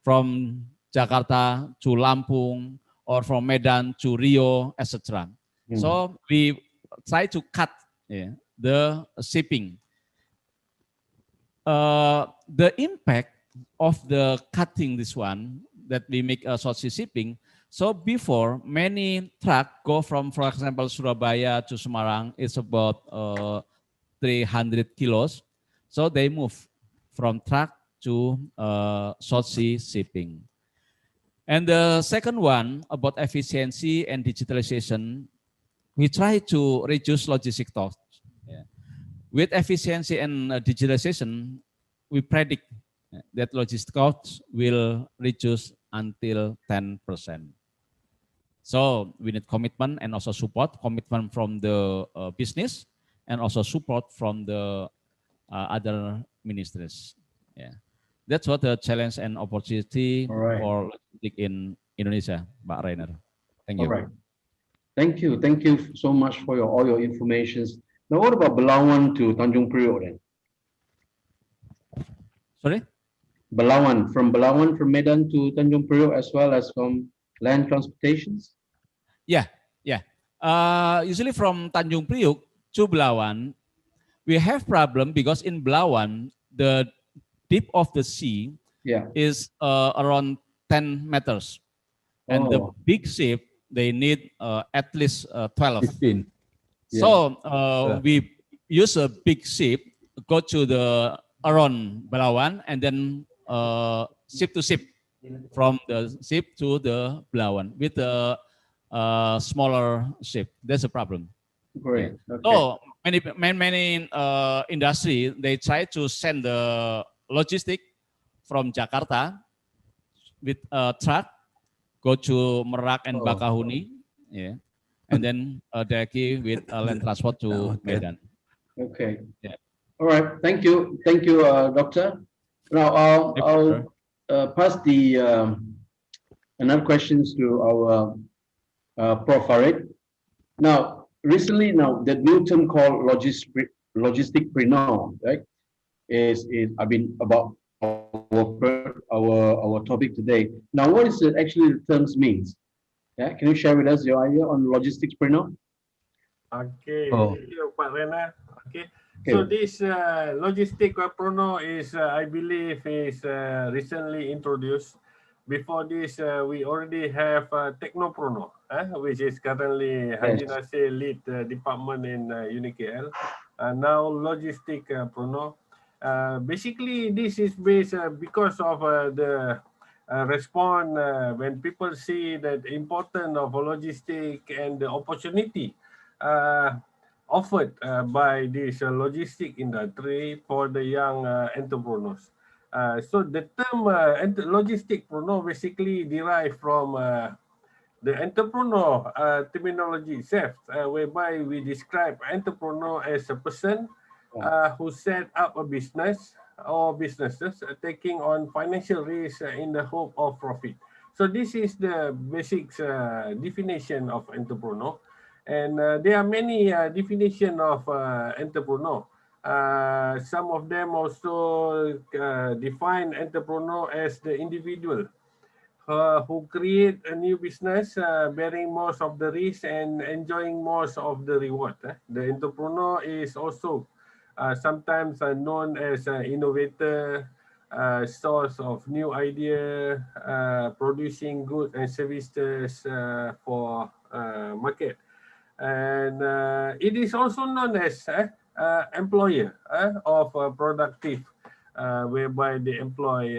from Jakarta to Lampung, or from Medan to Rio, etc. So we try to cut, yeah, the shipping. The impact of the cutting this one that we make a short sea shipping. So before, many truck go from, for example, Surabaya to Semarang. It's about 300 kilos. So they move from truck to short sea shipping. And the second one about efficiency and digitalization, we try to reduce logistic costs. Yeah. With efficiency and digitalization, we predict that logistic costs will reduce until 10%. So we need commitment and also support, commitment from the business and also support from the other ministries. Yeah. That's what the challenge and opportunity for logistics in Indonesia, Pak Rainer. Thank you. All right. Thank you. Thank you so much for all your informations. Now, what about Belawan to Tanjung Priok then? Sorry? Belawan, from Medan to Tanjung Priok, as well as from land transportations? Yeah, yeah. Usually from Tanjung Priok to Belawan, we have problem because in Belawan, the deep of the sea, yeah, is around 10 meters. And the big ship, they need at least 12. 15. So we use a big ship, go to the around Belawan, and then ship to ship from the ship to the Belawan with a smaller ship. That's a problem. Yeah. Great. Okay. So many industry, they try to send the logistic from Jakarta with a truck, go to Merak and Oh. Bakahuni, yeah, and then directly with land transport to Okay. Medan. Okay. Yeah. All right. Thank you, Doctor. Now I'll pass the another questions to our Prof. Farid. Now, recently, the new term called logisticpreneur, right? Is I mean about our topic today. Now, what is it actually the terms means? Yeah, can you share with us your idea on logisticpreneur? Okay, Oh. thank you, Pak Rena. Okay, so Okay. this logistic prono is, I believe, is recently introduced. Before this, we already have Technoprono, which is currently Yes. Haji Nasir lead department in UniKL. Now logistic prono. Basically, this is based because of the response when people see that importance of logistic and the opportunity uh, offered by this logistic industry for the young entrepreneurs. So the term logistic prono basically derived from the entrepreneur terminology itself, whereby we describe entrepreneur as a person who set up a business or businesses taking on financial risk in the hope of profit. So this is the basic definition of entrepreneur. And there are many definition of entrepreneur. Some of them also define entrepreneur as the individual who create a new business, bearing most of the risk and enjoying most of the reward. The entrepreneur is also sometimes known as an innovator, source of new idea, producing goods and services for market. And it is also known as employer of productive, whereby they employ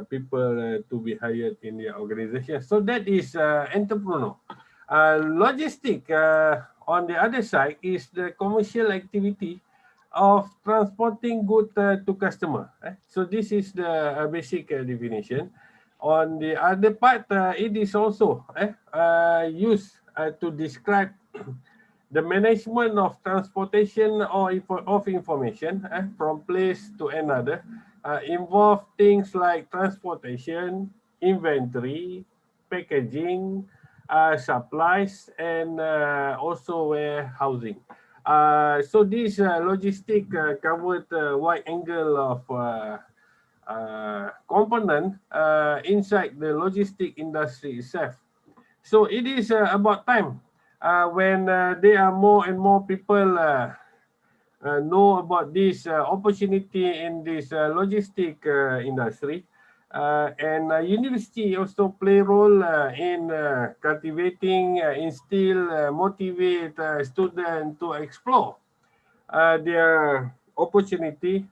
people to be hired in their organization. So that is entrepreneur. Logistic, on the other side, is the commercial activity of transporting goods to customer. So this is the basic definition. On the other part, it is also used to describe the management of transportation or of information from place to another involve things like transportation, inventory, packaging, supplies, and also warehousing. So this logistic covered a wide angle of component inside the logistic industry itself. So it is about time when there are more and more people know about this opportunity in this logistic industry. And university also play role in cultivating, instill, motivate students to explore their opportunity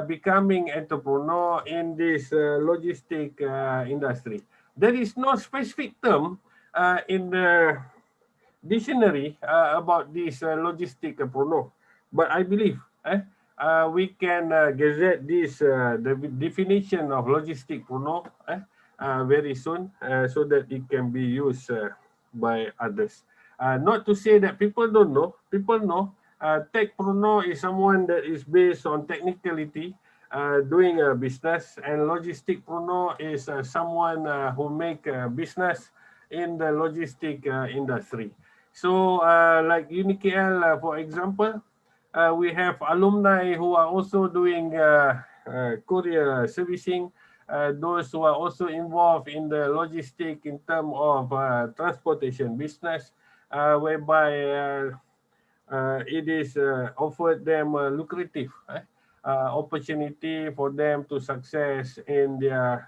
becoming entrepreneur in this logistic industry. There is no specific term in the dictionary about this logistic prono, but I believe we can gazette this the definition of logistic prono very soon so that it can be used by others. Not to say that people don't know, people know. Tech prono is someone that is based on technicality, doing a business, and logistic prono is someone who make a business in the logistic industry. So, like UniKL, for example, we have alumni who are also doing courier servicing, those who are also involved in the logistic in terms of transportation business, whereby it is offered them a lucrative opportunity for them to success in their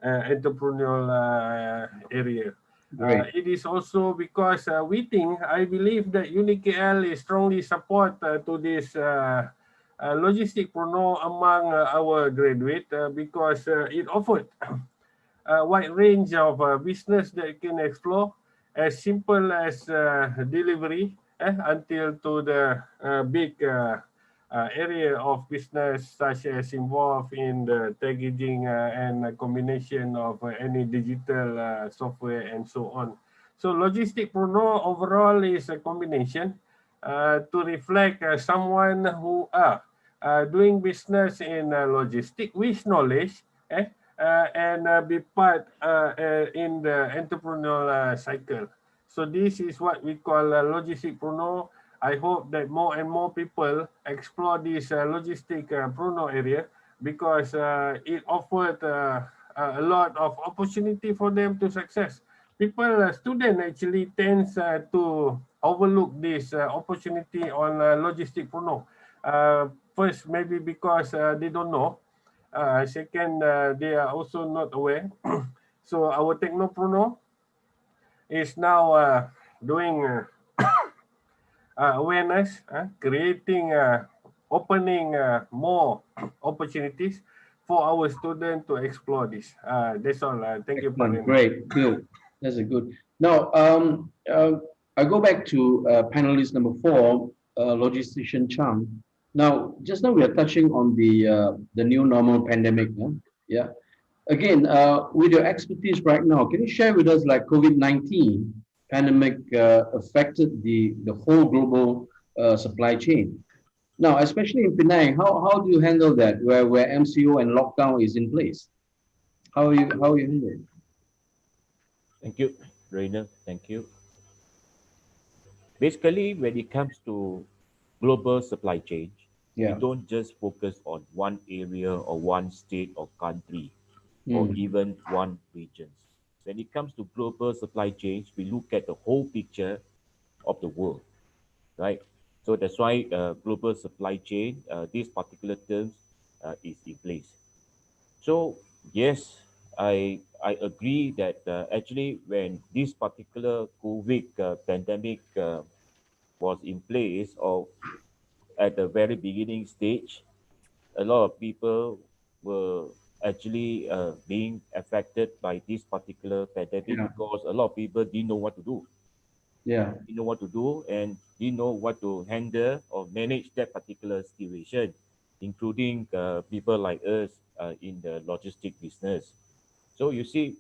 entrepreneurial area. Great. It is also because I believe that UniKL is strongly support to this logistic prono among our graduate because it offered a wide range of business that you can explore, as simple as delivery until to the big area of business such as involved in the packaging and a combination of any digital software and so on. So logistic prono overall is a combination to reflect someone who are doing business in logistic with knowledge and be part in the entrepreneurial cycle. So this is what we call logistic prono. I hope that more and more people explore this logistic prono area because it offered a lot of opportunity for them to success. People, student actually tends to overlook this opportunity on logistic prono. First, maybe because they don't know. Second, they are also not aware. So our Technoprono is now doing awareness, creating, opening more opportunities for our students to explore this. That's all. Thank you, Excellent. Parin. Great. Good. That's a good. Now, I go back to panelist number four, logistician Chang. Now, just now we are touching on the new normal pandemic. Huh? Yeah. Again, with your expertise right now, can you share with us like COVID-19 pandemic affected the whole global supply chain? Now, especially in Penang, how do you handle that where MCO and lockdown is in place? How you handle it? Thank you, Rainer. Thank you. Basically, when it comes to global supply chain, we Yeah. don't just focus on one area or one state or country or Mm. even one region. When it comes to global supply chains, we look at the whole picture of the world, right? So that's why global supply chain, this particular terms is in place. So yes, I agree that actually when this particular COVID pandemic was in place or at the very beginning stage, a lot of people were actually being affected by this particular pandemic Yeah. because a lot of people didn't know what to do, Yeah. and didn't know what to handle or manage that particular situation, including people like us in the logistic business. So you see,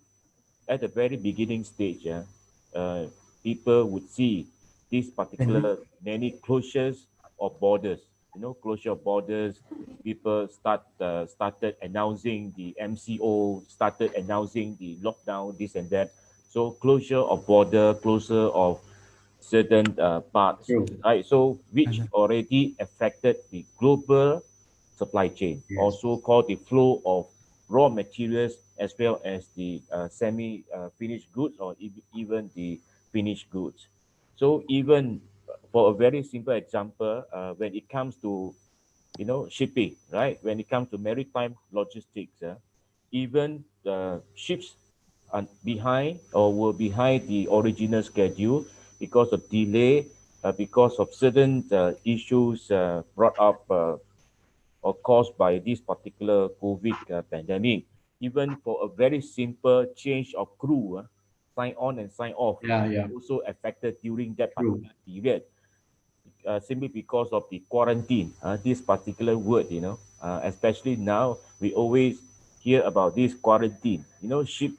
at the very beginning stage, uh, people would see this particular many closures of borders. Closure of borders. People started announcing the MCO, started announcing the lockdown, this and that. So closure of border, closure of certain parts, True. right? So which already affected the global supply chain, Yes. also called the flow of raw materials as well as the semi finished goods or even the finished goods. So even for a very simple example, when it comes to shipping, right? When it comes to maritime logistics, even the ships are behind or were behind the original schedule because of delay, because of certain issues brought up or caused by this particular COVID pandemic. Even for a very simple change of crew, sign on and sign off, Yeah. Yeah. also affected during that True. particular period, simply because of the quarantine. This particular word, especially now, we always hear about this quarantine. Ship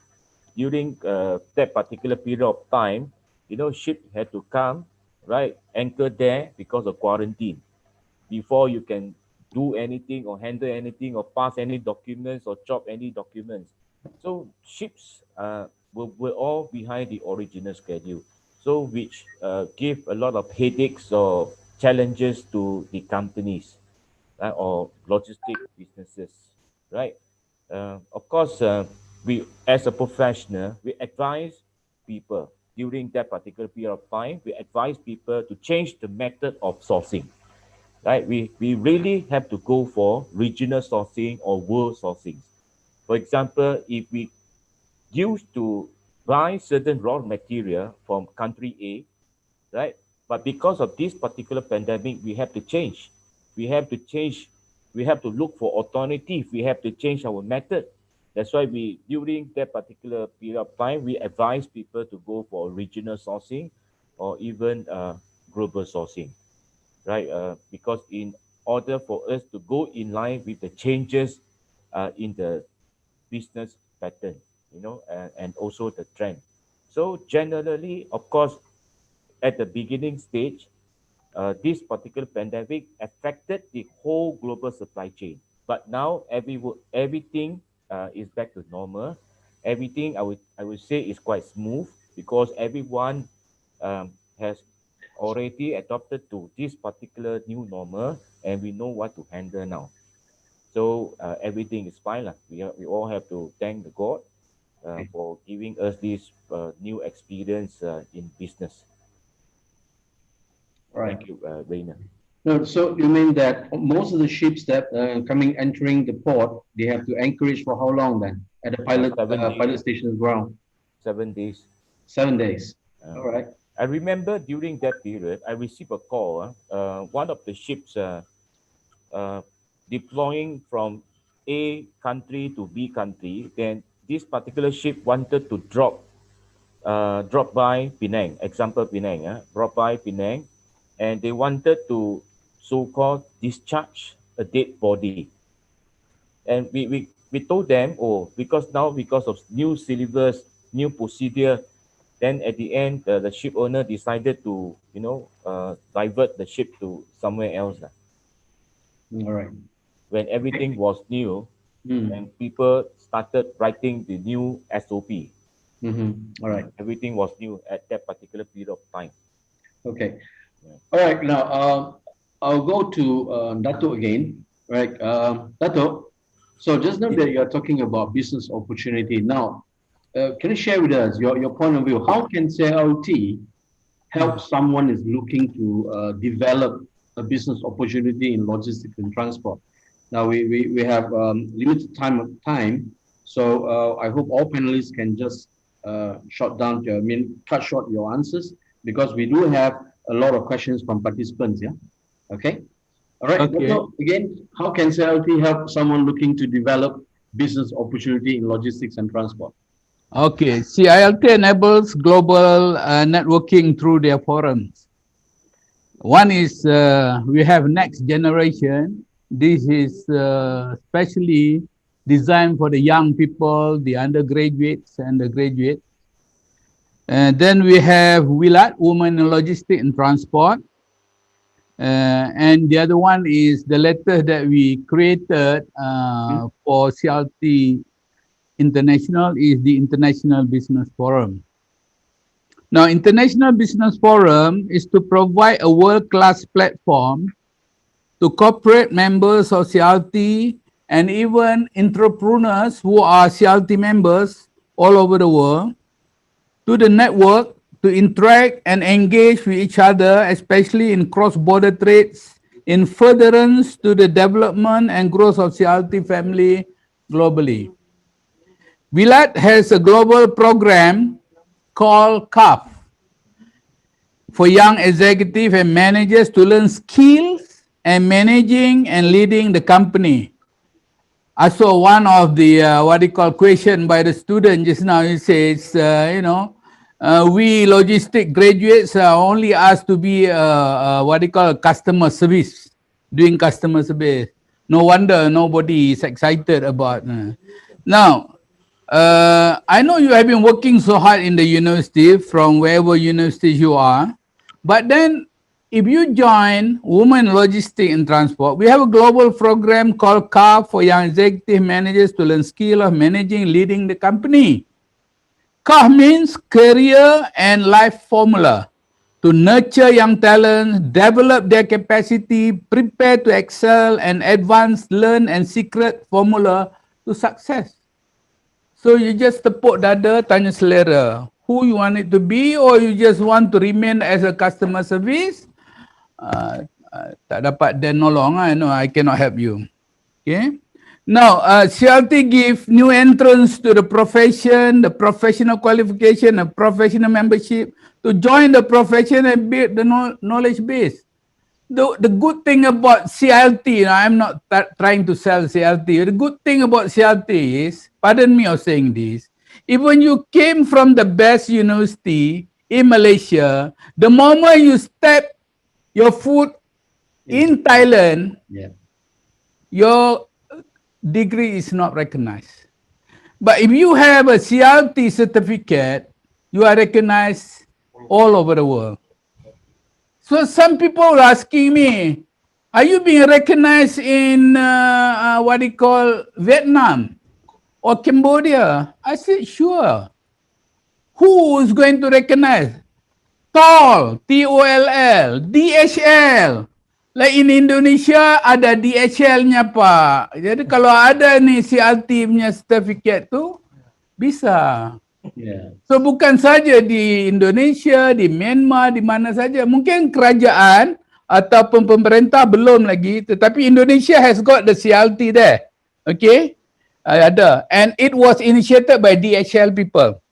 during that particular period of time, ship had to come, right, anchor there because of quarantine before you can do anything or handle anything or pass any documents or chop any documents. So ships were all behind the original schedule. So which gave a lot of headaches or challenges to the companies or logistic businesses, right? Of course, we as a professional, we advise people during that particular period of time. We advise people to change the method of sourcing, right? We really have to go for regional sourcing or world sourcing. For example, if we used to buy certain raw material from country A, right? But because of this particular pandemic, we have to change. We have to change. We have to look for alternative. We have to change our method. That's why during that particular period of time, we advise people to go for regional sourcing or even global sourcing, right? Because in order for us to go in line with the changes in the business pattern, and also the trend. So generally, of course, at the beginning stage, this particular pandemic affected the whole global supply chain. But now everything is back to normal. Everything I would say is quite smooth because everyone has already adopted to this particular new normal, and we know what to handle now. So everything is fine lah. We all have to thank the God Okay. for giving us this new experience in business. All right. Thank you, Rainer. No, so you mean that most of the ships that entering the port, they have to anchorage for how long then? At the Seven days. pilot station's ground? 7 days. 7 days. Uh, All right. I remember during that period, I received a call. One of the ships uh, deploying from A country to B country. Then this particular ship wanted to drop by Penang. Example Penang, drop by Penang, and they wanted to so-called discharge a dead body. And we told them, oh, because of new syllabus, new procedure, then at the end, the ship owner decided to, divert the ship to somewhere else. All right. When everything was new Mm. and people started writing the new SOP, Mm-hmm. All right. everything was new at that particular period of time. Okay. Yeah. All right. Now, I'll go to Dato again. Right. Dato, so just now that you're talking about business opportunity. Now, can you share with us your point of view? How can CLT help someone is looking to develop a business opportunity in logistics and transport? Now, we have limited time, so I hope all panelists can just cut short your answers because we do have a lot of questions from participants. Yeah. Okay. All right. Okay. So again, how can CLT help someone looking to develop business opportunity in logistics and transport? Okay. CILT enables global networking through their forums. One is we have next generation. This is specially designed for the young people, the undergraduates and the graduates. And then we have WILAT, Women in Logistics and Transport. And the other one is the letter that we created for CLT International is the International Business Forum. Now, International Business Forum is to provide a world-class platform to corporate members of CLT and even entrepreneurs who are CLT members all over the world to the network to interact and engage with each other, especially in cross-border trades, in furtherance to the development and growth of CLT family globally. WILAT has a global program called CAF for young executives and managers to learn skills and managing and leading the company. I saw one of the question by the student just now. It says, we logistic graduates are only asked to be customer service, doing customer service. No wonder nobody is excited about. Now, I know you have been working so hard in the university from wherever university you are, but then if you join Women Logistics and Transport, we have a global program called CAR for young executive managers to learn skill of managing, leading the company. CAR means career and life formula to nurture young talents, develop their capacity, prepare to excel, and advance, learn, and secret formula to success. So you just tepuk dada, tanya selera. Who you want it to be, or you just want to remain as a customer service? Tak dapat then nolong, I know I cannot help you. Okay. Now, CLT give new entrance to the profession, the professional qualification, the professional membership to join the profession and build the knowledge base. The good thing about CLT, I'm not trying to sell CLT. The good thing about CLT is, pardon me of saying this, even you came from the best university in Malaysia, the moment you step your foot in Thailand, your degree is not recognized. But if you have a CLT certificate, you are recognized all over the world. So some people are asking me, are you being recognized in what they call Vietnam or Cambodia? I said, sure. Who is going to recognize? TOL, TOLL, DHL. Like in Indonesia ada DHL-nya Pak. Jadi kalau ada nih CLT punya certificate tu, bisa. Yeah. So bukan saja di Indonesia, di Myanmar, di mana saja. Mungkin kerajaan ataupun pemerintah belum lagi, tetapi Indonesia has got the CLT there. Okay? Ada. And it was initiated by DHL people.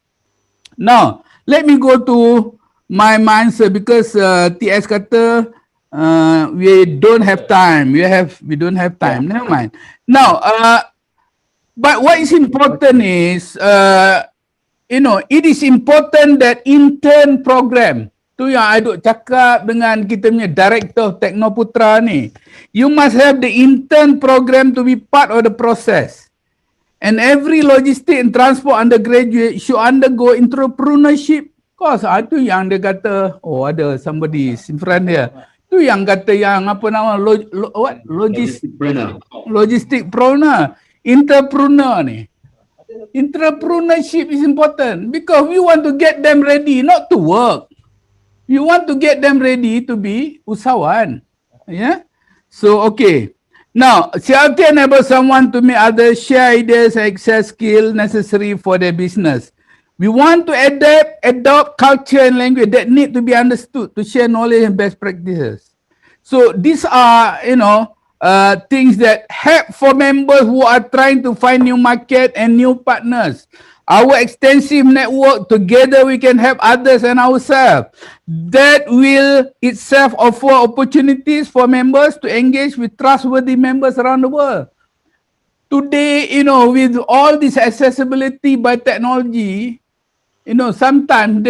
Now, let me go to my answer because TS kata we don't have time. We don't have time. Never mind. Now, but what is important is it is important that intern program. Tu yang I duk cakap dengan kita punya director of Teknoputra ni. You must have the intern program to be part of the process. And every logistic and transport undergraduate should undergo entrepreneurship course. Itu yang dia kata, ada somebody in front here. Tu yang kata yang apa nama, logistic-preneur, entrepreneur ni. Entrepreneurship is important because we want to get them ready not to work. We want to get them ready to be usahawan. Yeah. So okay. Now, CLT enables someone to make others share ideas and access skills necessary for their business. We want to adopt culture and language that need to be understood to share knowledge and best practices. So these are, things that help for members who are trying to find new market and new partners. Our extensive network, together we can help others and ourselves. That will itself offer opportunities for members to engage with trustworthy members around the world. Today, with all this accessibility by technology, sometimes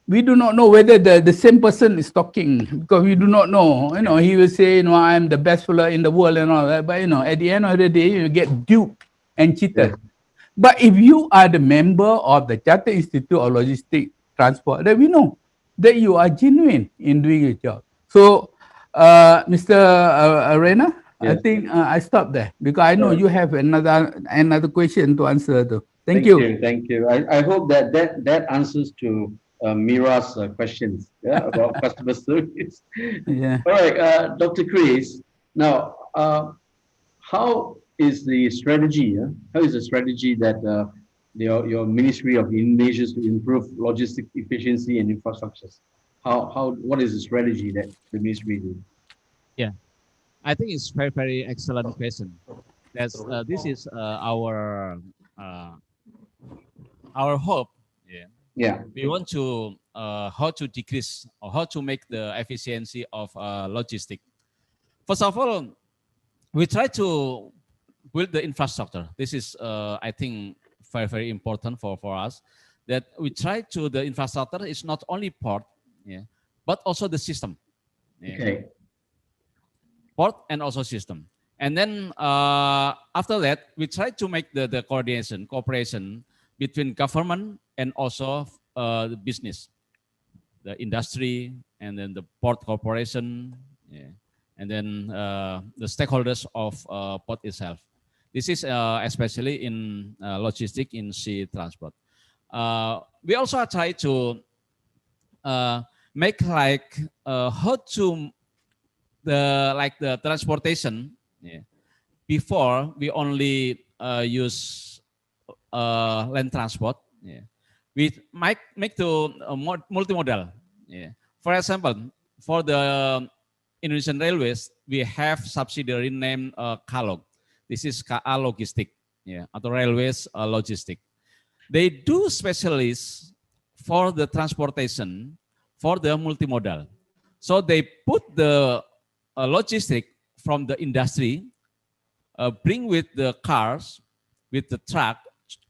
we do not know whether the same person is talking because we do not know. He will say, I'm the best fellow in the world and all that. But, at the end of the day, you get duped and cheated. Yeah. But if you are the member of the Chartered Institute of Logistics Transport, then we know that you are genuine in doing your job. So, Mr. Arena, yes. I think I stop there because I know you have another question to answer. Thank you. Thank you. I hope that answers to Mira's questions about customer service. Yeah. All right, Dr. Chris. Now, how is the strategy? How is the strategy that your Ministry of Indonesia to improve logistic efficiency and infrastructures? What is the strategy that the ministry do? Yeah, I think it's very, very excellent question. That's this is our hope. Yeah. Yeah. We want to how to decrease or how to make the efficiency of logistic. First of all, we try to build the infrastructure. This is, I think, very, very important for us. That we try to the infrastructure is not only port, but also the system. Yeah. Okay. Port and also system. And then after that, we try to make the cooperation between government and also the business, the industry, and then the port corporation, and then the stakeholders of port itself. This is especially in logistics in sea transport. We also try to make like how to the transportation. Yeah. Before we only use land transport. Yeah. We might make to multimodal. Yeah. For example, for the Indonesian Railways, we have subsidiary named Kalog. This is KA Logistik, yeah, atau Railways Logistik. They do specialists for the transportation, for the multimodal. So they put the logistic from the industry, bring with the cars, with the truck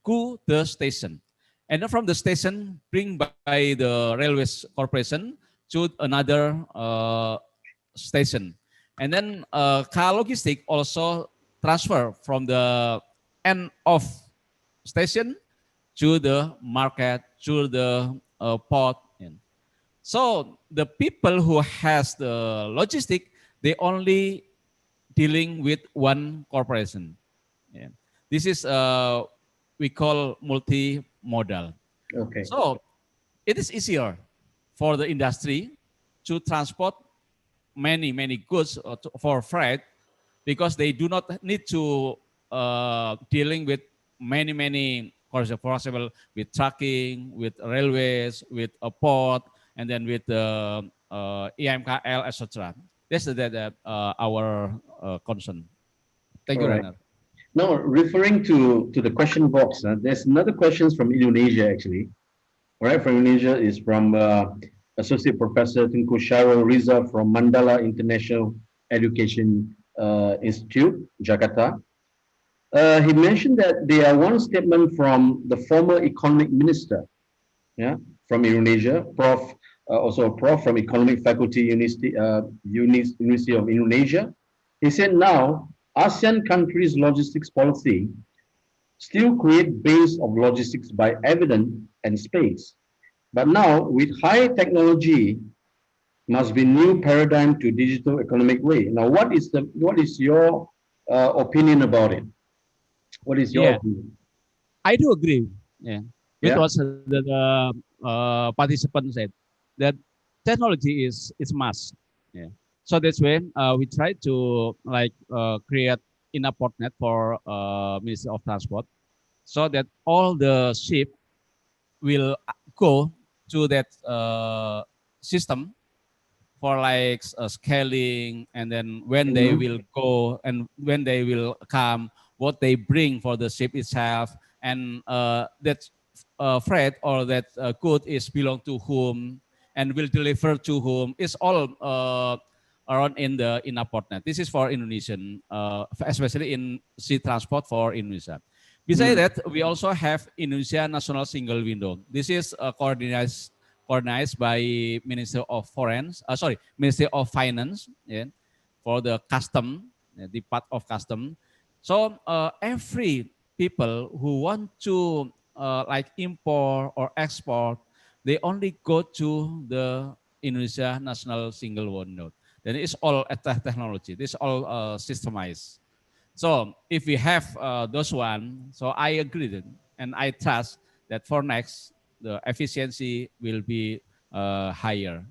to the station. And then from the station, bring by the railways corporation to another station. And then car logistic also transfer from the end of station to the market, to the port. And so the people who has the logistic, they only dealing with one corporation. Yeah. This is we call multimodal. Okay. So it is easier for the industry to transport many goods for freight because they do not need to dealing with many for example with trucking, with railways, with a port, and then with EMKL, etc. That's our concern. Thank All you, right. Renner. Now, referring to the question box, there's another question from Indonesia actually. All right, from Indonesia is from Associate Professor Tunku Syarul Riza from Mandala International Education Institute, Jakarta. He mentioned that there are one statement from the former economic minister, yeah, from Indonesia, Prof. Also a prof from Economic Faculty University of Indonesia. He said now ASEAN countries' logistics policy still create base of logistics by evidence and space. But now with high technology must be new paradigm to digital economic way. Now, what is your opinion about it? What is your Yeah, opinion? I do agree. Yeah, with Yeah. what the participant said that technology is must. Yeah, so that's when we try to like create enough net for Ministry of Transport so that all the ship will go to that system for like scaling, and then when they Mhm. will go and when they will come, what they bring for the ship itself, and that freight or that good is belong to whom and will deliver to whom is all around in the portnet. This is for Indonesian, especially in sea transport for Indonesia. Besides that, we also have Indonesia National Single Window. This is coordinated by Minister of Ministry of Finance, yeah, for the custom, the part of custom. So every people who want to like import or export, they only go to the Indonesia National Single Window. Then it's all technology. This all systemized. So if we have those one, so I agree then, and I trust that for next the efficiency will be higher.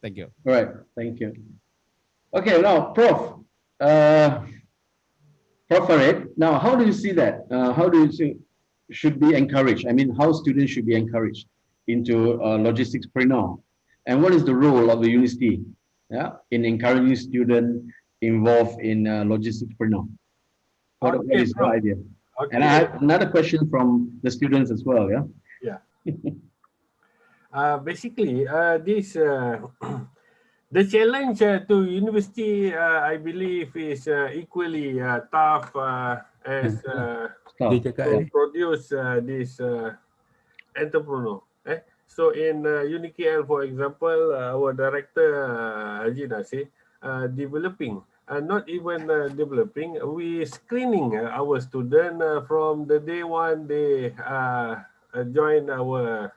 Thank you. All right. Thank you. Okay. Now, uh, Prof. Farid, now how do you see that? How do you see should be encouraged? I mean, how students should be encouraged into logistics pre-now, and what is the role of the university, yeah, in encouraging students involved in logistics pre-now? What Okay, is your Prof. idea? And I Okay. have another question from the students as well. Yeah. Yeah. Basically, this the challenge to university, I believe, is equally tough as Stop. Dia cakap to ni. produce this entrepreneur. So in UniKL, for example, our director Haji Nasir developing, not even developing, we screening our student from the day one they join our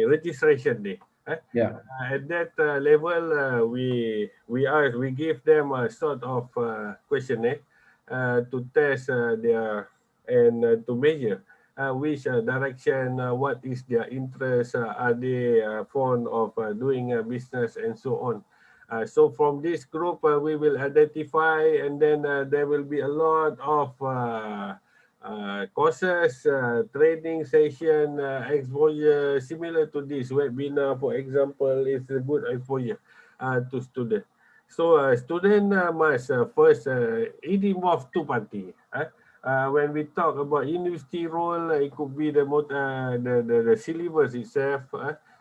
registration day. Yeah. At that level, we give them a sort of questionnaire to test their and to measure which direction, what is their interest, are they fond of doing business, and so on. So from this group, we will identify, and then there will be a lot of courses, training session, exposure similar to this webinar, for example, is a good exposure to students. So student must first it involves two party. When we talk about university role, it could be the syllabus itself,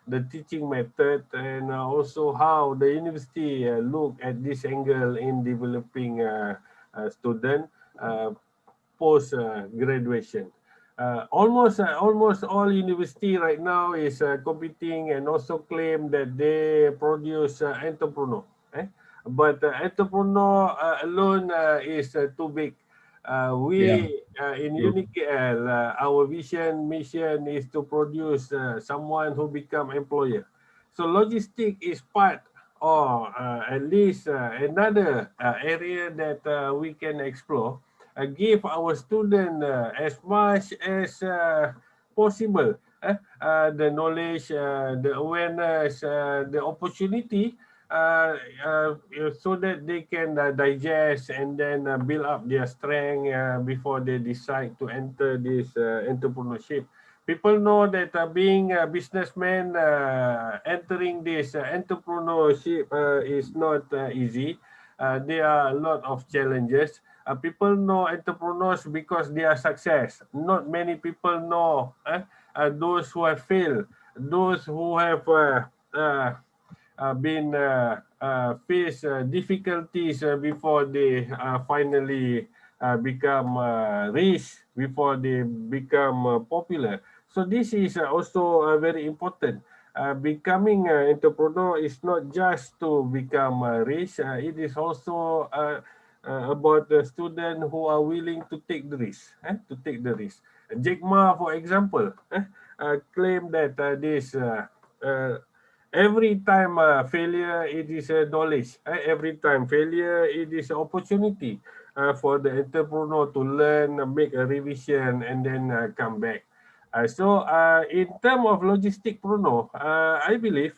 the teaching method, and also how the university look at this angle in developing student post graduation. Almost all university right now is competing and also claim that they produce entrepreneur. Eh? But entrepreneur alone is too big. Yeah, We in true. UniKL, our vision mission is to produce someone who become employer. So logistic is part or at least another area that we can explore, give our student as much as possible the knowledge, the awareness, the opportunity, so that they can digest and then build up their strength before they decide to enter this entrepreneurship. People know that being a businessman, entering this entrepreneurship is not easy. There are a lot of challenges. People know entrepreneurs because they are success. Not many people know those who have failed, those who have been face difficulties before they finally become rich, before they become popular. So this is also very important. Becoming an entrepreneur is not just to become rich. It is also about the student who are willing to take the risk. To take the risk. Jack Ma, for example, claimed that this every time failure, it is a knowledge. Every time failure, it is an opportunity for the entrepreneur to learn, make a revision, and then come back. In terms of logisticpreneur, I believe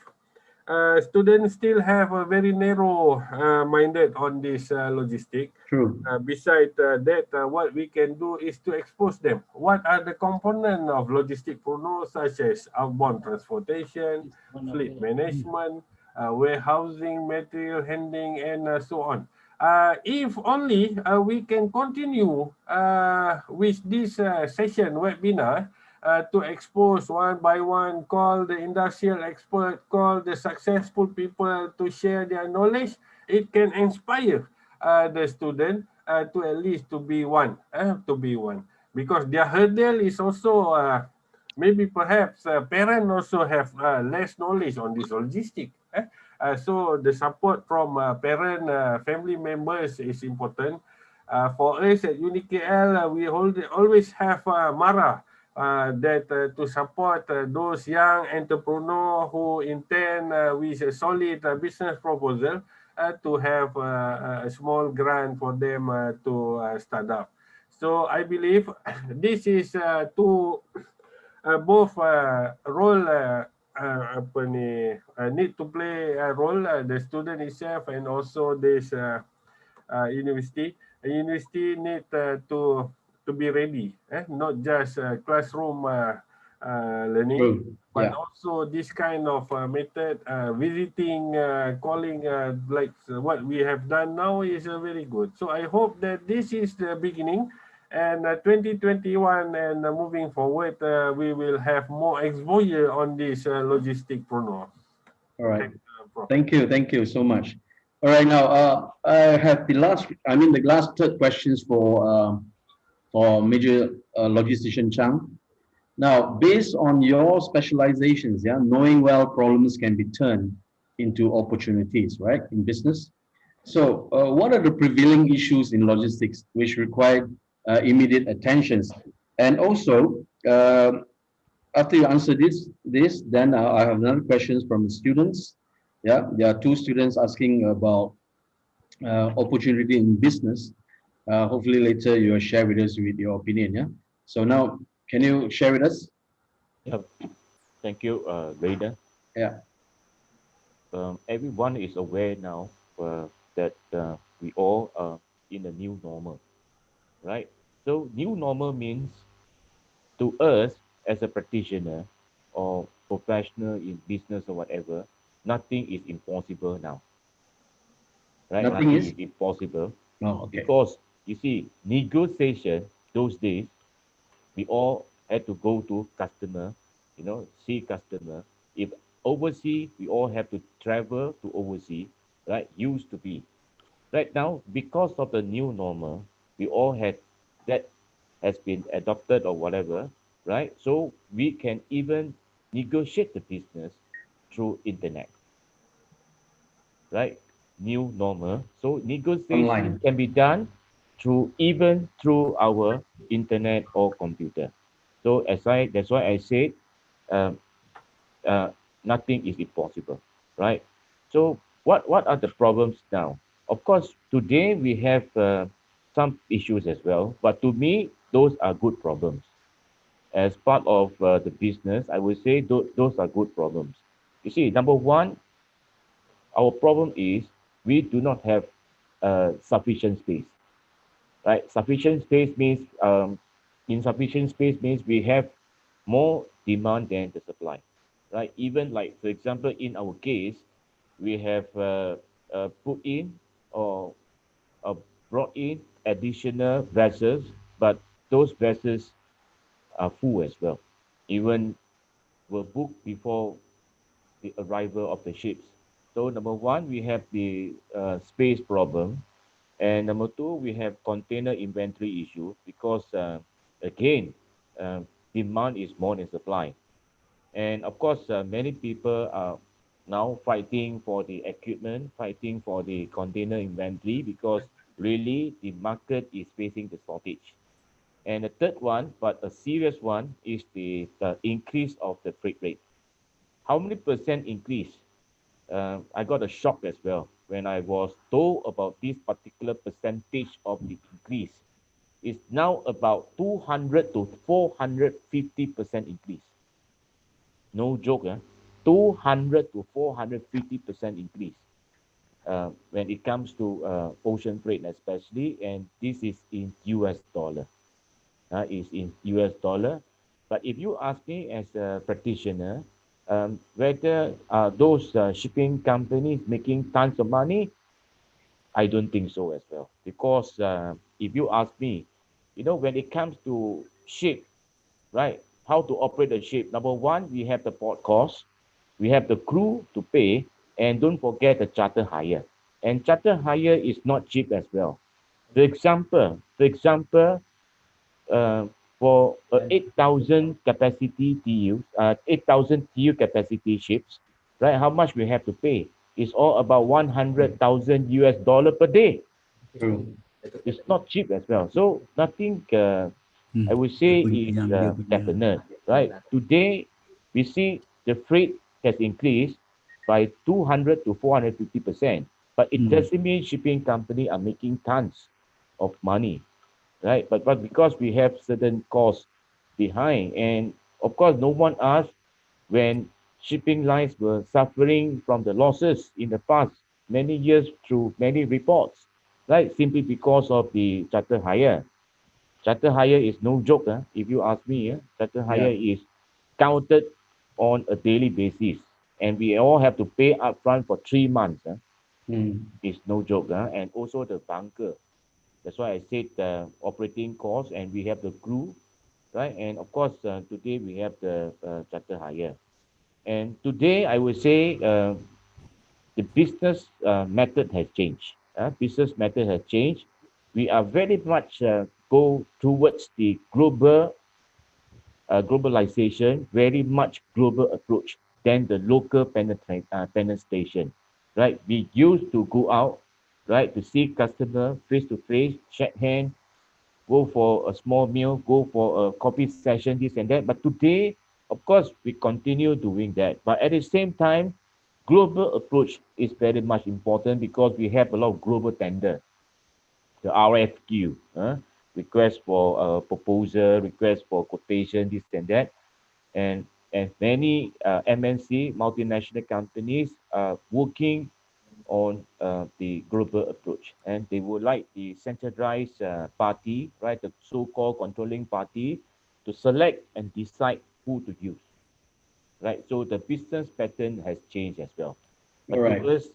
students still have a very narrow minded on this logistic. True. Besides that, what we can do is to expose them. What are the components of logisticpreneur, such as outbound transportation, fleet management, warehousing, material handling, and so on. If only we can continue with this session webinar to expose one by one, call the industrial expert, call the successful people to share their knowledge, it can inspire the student to at least to be one. Because their hurdle is also maybe perhaps parents also have less knowledge on this logistic. So the support from parent, family members is important. For us at UniKL, we always have Mara that to support those young entrepreneurs who intend with a solid business proposal to have a small grant for them to start up. So I believe this is two both role apa ni need to play a role the student itself and also this university. A university need to be ready, not just classroom learning, True. but Yeah. also this kind of method, visiting, calling, like what we have done now is very good. So I hope that this is the beginning, and 2021 and moving forward, we will have more exposure on this logistic prono. All right. Thanks, Prof. Thank you. Thank you so much. All right. Now, I have the last third questions for Major Logistician Chang. Now, based on your specializations, yeah, knowing well problems can be turned into opportunities, right, in business. So, what are the prevailing issues in logistics which require immediate attentions? And also, after you answer this, then I have another questions from the students. Yeah, there are two students asking about opportunity in business. Hopefully later you will share with us with your opinion. Yeah. So now, can you share with us? Yeah, thank you, Raider. Yeah. Everyone is aware now that we all are in a new normal, right? So new normal means to us as a practitioner or professional in business or whatever, nothing is impossible now. right? Nothing Nothing is. is impossible Oh, okay. because you see, negotiation those days, we all had to go to customer, see customer. If overseas, we all have to travel to overseas, right? Used to be. Right now, because of the new normal, we all had that has been adopted or whatever, right? So we can even negotiate the business through internet, right? New normal. So negotiation Online. can be done through even through our internet or computer. So that's why I said um, uh, nothing is impossible, right? So what are the problems now? Of course, today we have some issues as well, but to me, those are good problems. As part of the business, I would say those are good problems. You see, number one, our problem is we do not have sufficient space, right? Sufficient space means insufficient space means we have more demand than the supply, right? Even like for example, in our case, we have put in or uh, brought in additional vessels, but those vessels are full as well. Even were booked before the arrival of the ships. So number one, we have the space problem, and number two, we have container inventory issue because again, uh, demand is more than supply, and of course, many people are now fighting for the equipment, fighting for the container inventory because really the market is facing the shortage. And the third one, but a serious one, is the increase of the freight rate. How many percent increase? I got a shock as well when I was told about this particular percentage of the increase. It's now about 200 to 450% increase. No joke, 200 to 450% increase when it comes to ocean freight, especially, and this is in US dollar. Is in US dollar. But if you ask me as a practitioner, whether those shipping companies making tons of money, I don't think so as well. Because if you ask me, when it comes to ship, right, how to operate a ship, number one, we have the port cost, we have the crew to pay, and don't forget the charter hire. And charter hire is not cheap as well. For example, uh, for 8,000 capacity TU, 8,000 TU capacity ships, right? How much we have to pay? It's all about 100,000 US dollar per day. True. It's not cheap as well. So nothing, I would Dia say, punya is yang dia punya definite, right? Today, we see the freight has increased by 200 to 450%, but it hmm, doesn't mean shipping company are making tons of money, right? But because we have certain costs behind, and of course, no one asked when shipping lines were suffering from the losses in the past many years through many reports, right? Simply because of the charter hire. Charter hire is no joke. If you ask me, charter Yeah. hire is counted on a daily basis, and we all have to pay upfront for 3 months. Mm. It's no joke. And also the bunker. That's why I said operating costs, and we have the crew, right? And of course, today we have the charter hire. And today, I would say the business method has changed. Business method has changed. We are very much go towards the globalization, very much global approach than the local penetration, right? We used to go out, right, to see customer face to face, shake hand, go for a small meal, go for a coffee session, this and that. But today, of course, we continue doing that. But at the same time, global approach is very much important because we have a lot of global tender, the RFQ, request for proposal, request for quotation, this and that. And many MNC, multinational companies, are working on the global approach, and they would like the centralized party, right, the so-called controlling party, to select and decide who to use, right? So the business pattern has changed as well. All But to right. us,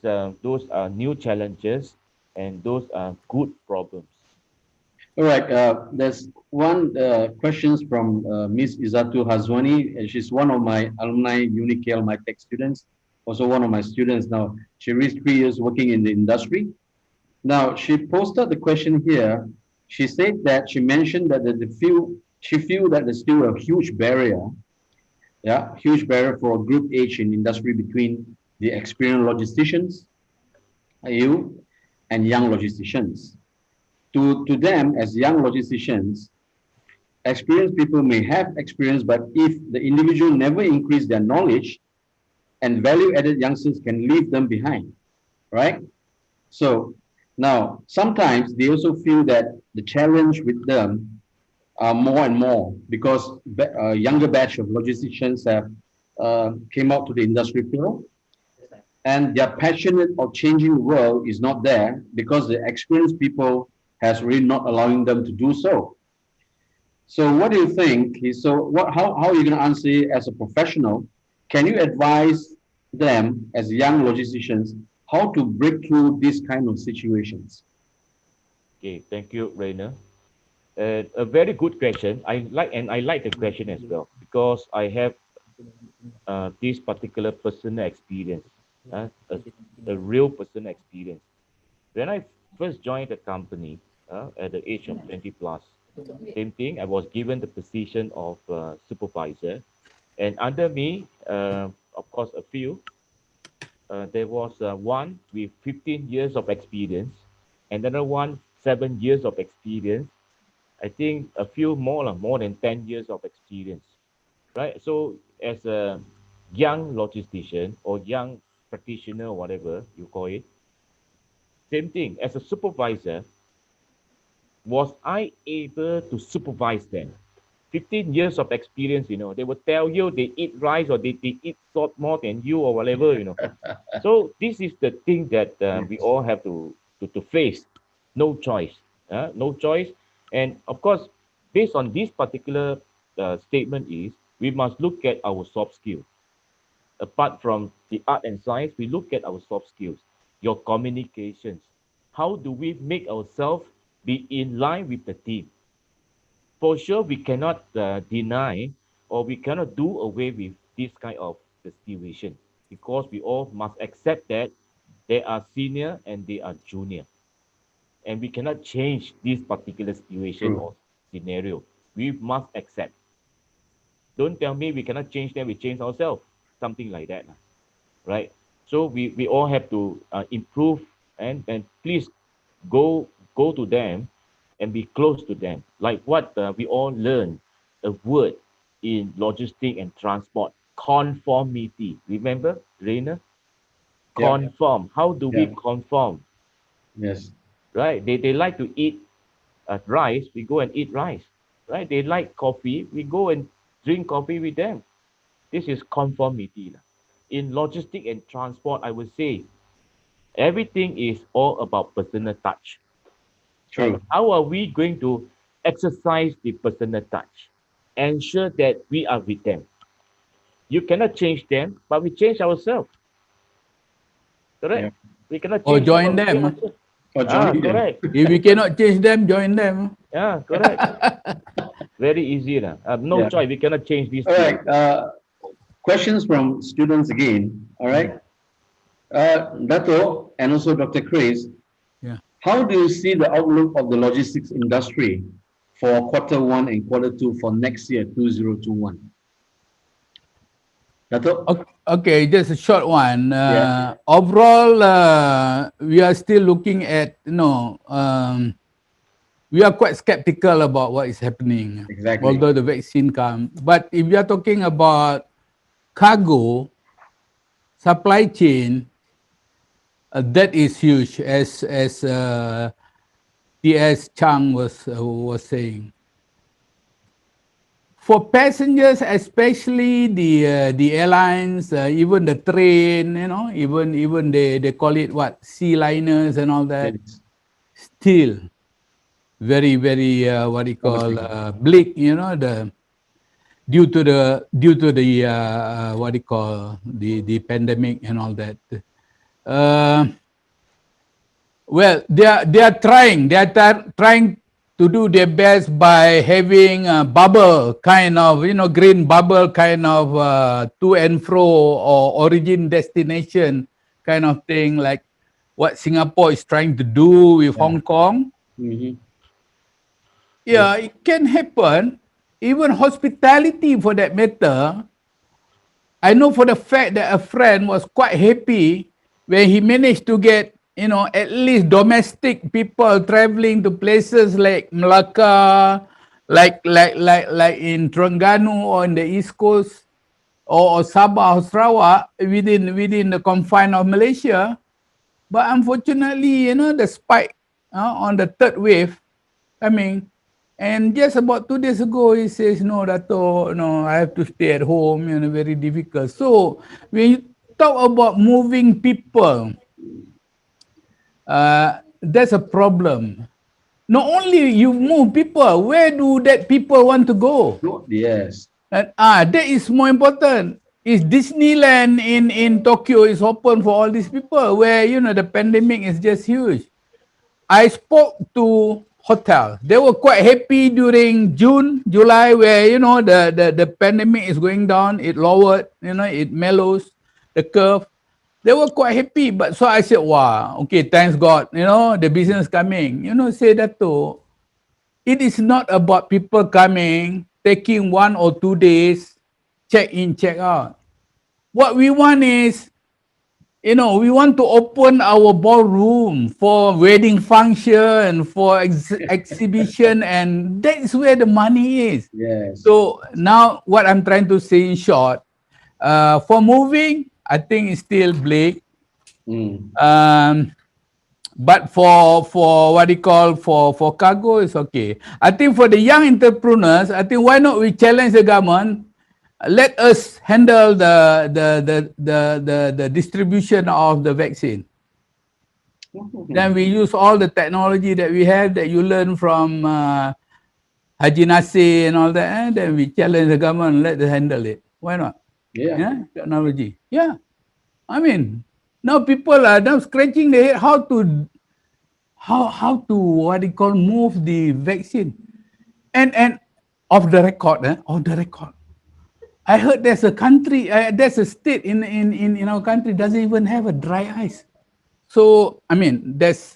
those are new challenges, and those are good problems. All right. There's one questions from Miss Izatu Hazwani, and she's one of my alumni UniKL, my tech students, also one of my students now. She reached 3 years working in the industry. Now she posted the question here. She said that she mentioned that she feel that there's still a huge barrier, yeah, huge barrier for a group age in industry between the experienced logisticians, you, and young logisticians. To them, as young logisticians, experienced people may have experience, but if the individual never increase their knowledge and value-added youngsters can leave them behind, right? So now sometimes they also feel that the challenge with them are more and more because a younger batch of logisticians have came out to the industry field and their passionate of changing the world is not there because the experienced people has really not allowing them to do so. So what do you think? So how are you going to answer it as a professional? Can you advise them as young logisticians how to break through these kind of situations? Okay, thank you, Rainer. A very good question. I like the question as well because I have this particular personal experience, a real personal experience. When I first joined the company at the age of 20 plus, same thing. I was given the position of supervisor, and under me, of course, a few. There was one with 15 years of experience, another one 7 years of experience. I think a few more, more than 10 years of experience, right? So as a young logistician or young practitioner, whatever you call it, same thing. As a supervisor, was I able to supervise them? 15 years of experience, they will tell you they eat rice or they eat salt more than you or whatever. So this is the thing that we all have to face. No choice. No choice. And of course, based on this particular statement is we must look at our soft skills. Apart from the art and science, we look at our soft skills, your communications. How do we make ourselves be in line with the team? For sure, we cannot deny or we cannot do away with this kind of the situation because we all must accept that they are senior and they are junior. And we cannot change this particular situation True. or scenario. We must accept. Don't tell me we cannot change them, we change ourselves. Something like that. Right? So we all have to improve and please go to them and be close to them. Like what we all learn, a word in logistic and transport, conformity. Remember, Rainer? Yeah. Conform. How do we Yeah. conform? Yes. Right? They like to eat rice, we go and eat rice. Right? They like coffee, we go and drink coffee with them. This is conformity. In logistic and transport, I would say everything is all about personal touch. Right? True. How are we going to exercise the personal touch? Ensure that we are with them. You cannot change them, but we change ourselves. Yeah. Correct? We cannot Or change them, join but we change them. ourselves. Or join them. Correct. If we cannot change them, join them. Yeah, correct. Very easy. No Yeah. choice. We cannot change these All right. people. Questions from students again. All right. Dato and also Dr. Chris, Yeah. how do you see the outlook of the logistics industry for quarter 1 and quarter 2 for next year, 2021? Dato? Okay, just a short one. Yeah. Overall, we are still looking at, we are quite skeptical about what is happening, Exactly. although the vaccine come. But if you are talking about cargo, supply chain, that is huge, as T.S. Chang was saying. For passengers, especially the airlines, even the train, even they call it what, sea liners and all that, Yes. still very what do you call, Promising. bleak, the due to the what do you call, the pandemic and all that. Uh, Well, they are trying. They are trying to do their best by having a bubble kind of, green bubble kind of to and fro or origin destination kind of thing, like what Singapore is trying to do with Yeah. Hong Kong. Mhm. Yeah, it can happen. Even hospitality, for that matter, I know for the fact that a friend was quite happy when he managed to get, at least domestic people traveling to places like Melaka, like in Terengganu or in the East Coast, or Sabah or Sarawak, within the confine of Malaysia. But unfortunately, the spike on the third wave coming, and just about 2 days ago, he says, no, Dato, no, I have to stay at home, very difficult. So when you talk about moving people, that's a problem. Not only you move people, where do that people want to go? Yes. And that is more important. Is Disneyland in Tokyo is open for all these people where the pandemic is just huge. I spoke to hotel. They were quite happy during June, July, where the pandemic is going down. It lowered, it mellows the curve. They were quite happy, but so I said, "Wow, okay, thanks God, the business coming." Say that too. It is not about people coming, taking 1 or 2 days, check in, check out. What we want is, we want to open our ballroom for wedding function, for exhibition, and that is where the money is. Yes. So now, what I'm trying to say in short, for moving, I think it's still bleak. Mm. But for what you call for cargo, it's okay. I think for the young entrepreneurs, I think why not we challenge the government, let us handle the distribution of the vaccine. Then we use all the technology that we have that you learn from Haji Nasir and all that, and then we challenge the government, let them handle it. Why not? Yeah. Yeah, technology. Yeah, I mean, now people are now scratching their head how to what you call move the vaccine, and off the record, off the record. I heard there's a country, there's a state in our country doesn't even have a dry ice. So I mean, that's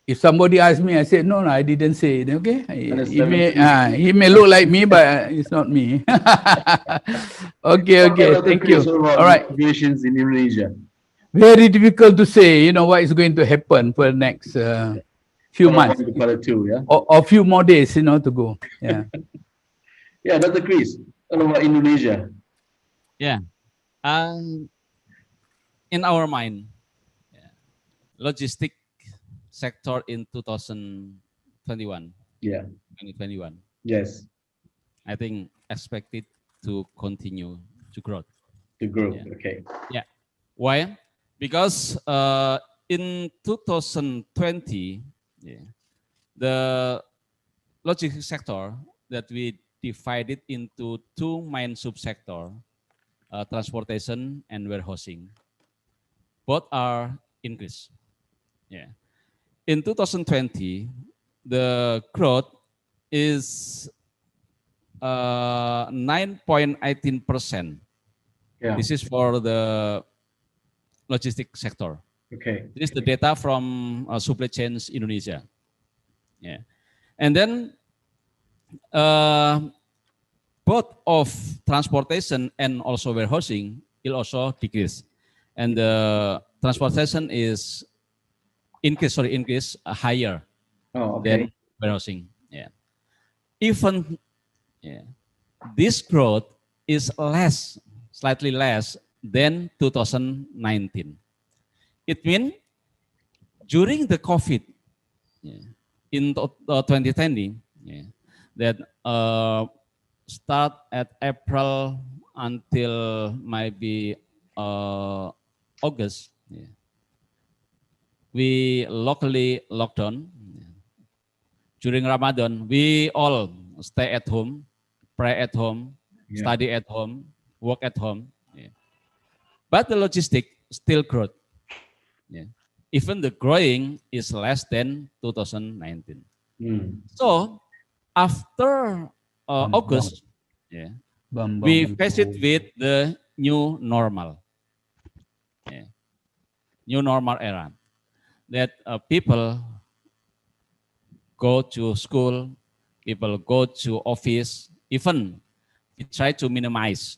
if somebody asks me, I said no, I didn't say it. Okay, And he may look like me, but it's not me. Okay, okay, okay, Dr. thank Chris, you. what about All the right, situations in Indonesia? very difficult to say. What is going to happen for the next few Quarter months one to quarter two, yeah? or few more days, to go. Yeah. Yeah, Dr. Chris, what about Indonesia? Yeah. In our mind, logistic sector in 2021, Yeah. 2021, Yes, I think expected to continue to grow. to grow. Yeah. Okay. Yeah. Why? Because in 2020, yeah, the logistics sector that we divided into two main subsector, transportation and warehousing. Both are increased. Yeah. In 2020, the growth is 9.18%. Yeah. This is for the logistic sector. Okay. This is the data from Supply Chains Indonesia. Yeah. And then both of transportation and also warehousing will also decrease. And the transportation is increase higher Oh, than okay. warehousing. Yeah. Even yeah, this growth is slightly less than 2019. It means during the COVID, yeah, in 2020, yeah, that start at April until maybe August, yeah, we locally locked down. Yeah. During Ramadan, we all stay at home, pray at home, Yeah. study at home, work at home. Yeah. But the logistic still growth. Yeah. even the growing is less than 2019. Mm. So after August, yeah, we face it with the new normal, yeah, new normal era, that people go to school, people go to office, even we try to minimize.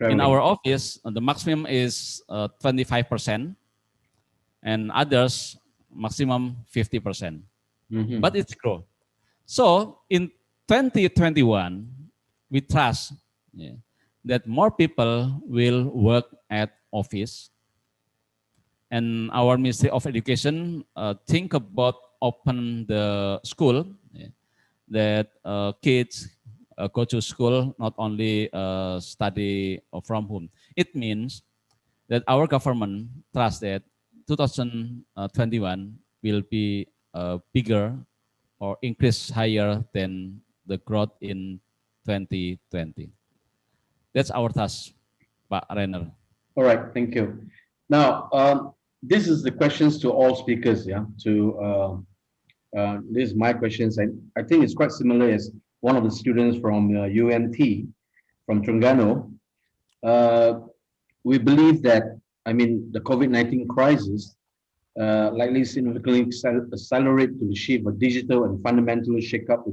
In our Traveling. office, the maximum is 25%, and others maximum 50%. Mm-hmm. But it's grow. So in 2021, we trust, yeah, that more people will work at office, and our Ministry of Education think about open the school, yeah, that kids go to school, not only study from home. It means that our government trusts that 2021 will be bigger or increase higher than the growth in 2020. That's our task, Pak Renner. All right, thank you. Now, this is the questions to all speakers. Yeah, this is my questions. I think it's quite similar as one of the students from UNT from Terengganu. Uh, we believe that, I mean, the COVID-19 crisis likely significantly accelerate to achieve a digital and fundamentally shake up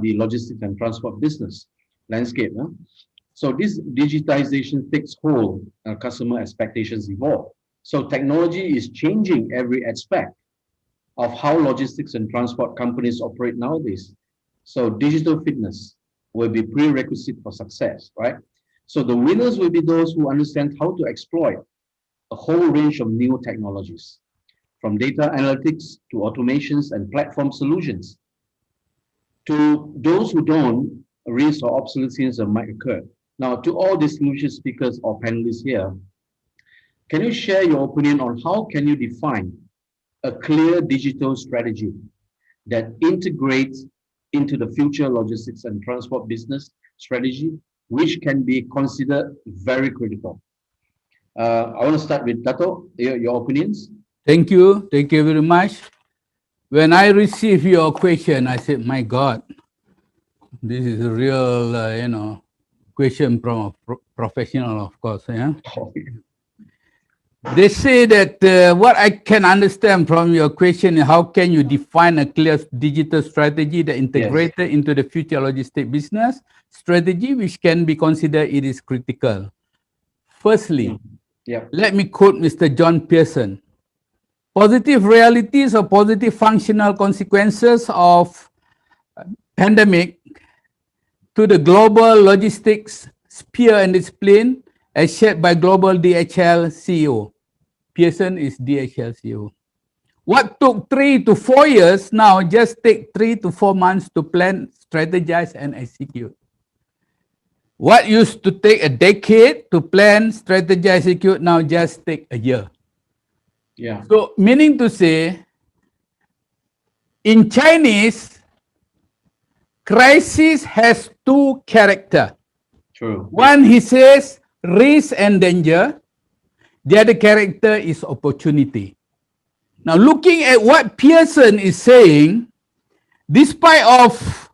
the logistics and transport business landscape. Huh? So this digitization takes hold, customer expectations evolve. So technology is changing every aspect of how logistics and transport companies operate nowadays. So digital fitness will be prerequisite for success, right? So the winners will be those who understand how to exploit a whole range of new technologies, from data analytics to automations and platform solutions. To those who don't, risk or obsolescence might occur. Now, to all distinguished speakers or panelists here, can you share your opinion on how can you define a clear digital strategy that integrates into the future logistics and transport business strategy, which can be considered very critical? I want to start with Dato, your opinions. Thank you. Thank you very much. When I received your question, I said, my God, this is a real, question from a professional, of course. Yeah. They say that what I can understand from your question is how can you define a clear digital strategy that integrated into the future logistic business strategy, which can be considered it is critical. Firstly, let me quote Mr. John Pearson. Positive realities or positive functional consequences of pandemic to the global logistics sphere and discipline as shared by global DHL CEO. Pearson is DHL CEO. What took 3 to 4 years now just take 3 to 4 months to plan, strategize, and execute. What used to take a decade to plan, strategize, execute now just take a year. Yeah. So meaning to say, in Chinese, crisis has two characters. True. One, he says, risk and danger. The other character is opportunity. Now, looking at what Pearson is saying, despite of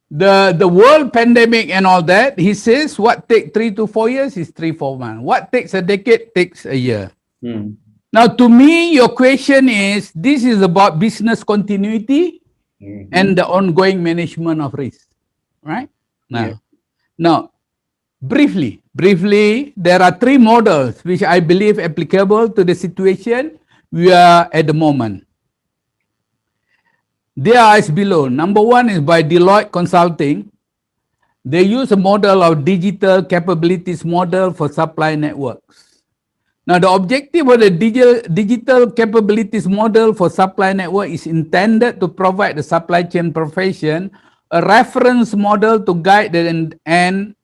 the world pandemic and all that, he says what takes 3 to 4 years is 3-4 months. What takes a decade takes a year. Now, to me, your question is, this is about business continuity and the ongoing management of risk, right? Now, briefly, there are 3 models which I believe applicable to the situation we are at the moment. They are as below. Number 1 is by Deloitte Consulting. They use a model of digital capabilities model for supply networks. Now, the objective of the digital capabilities model for supply network is intended to provide the supply chain profession a reference model to guide and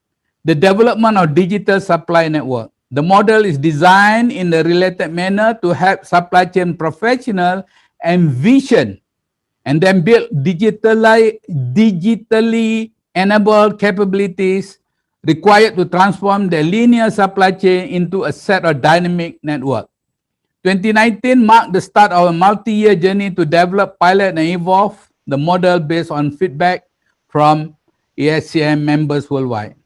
the development of digital supply network. The model is designed in a related manner to help supply chain professionals envision and then build digitally enabled capabilities required to transform the linear supply chain into a set of dynamic network. 2019 marked the start of a multi-year journey to develop, pilot, and evolve the model based on feedback from ASCM members worldwide.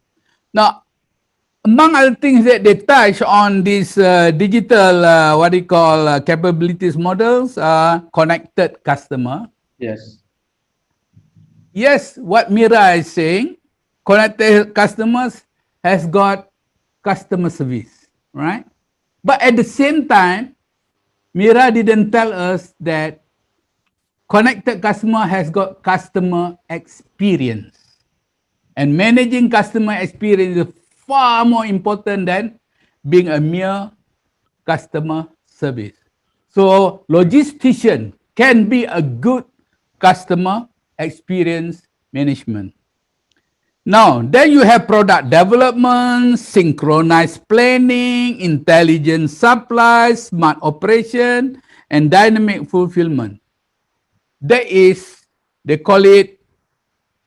Now, among other things that they touch on these digital, capabilities models are connected customer. Yes. Yes, what Mira is saying, connected customers has got customer service, right? But at the same time, Mira didn't tell us that connected customer has got customer experience. And managing customer experience is far more important than being a mere customer service. So logistician can be a good customer experience management. Now, then you have product development, synchronized planning, intelligent supply, smart operation, and dynamic fulfillment. That is, they call it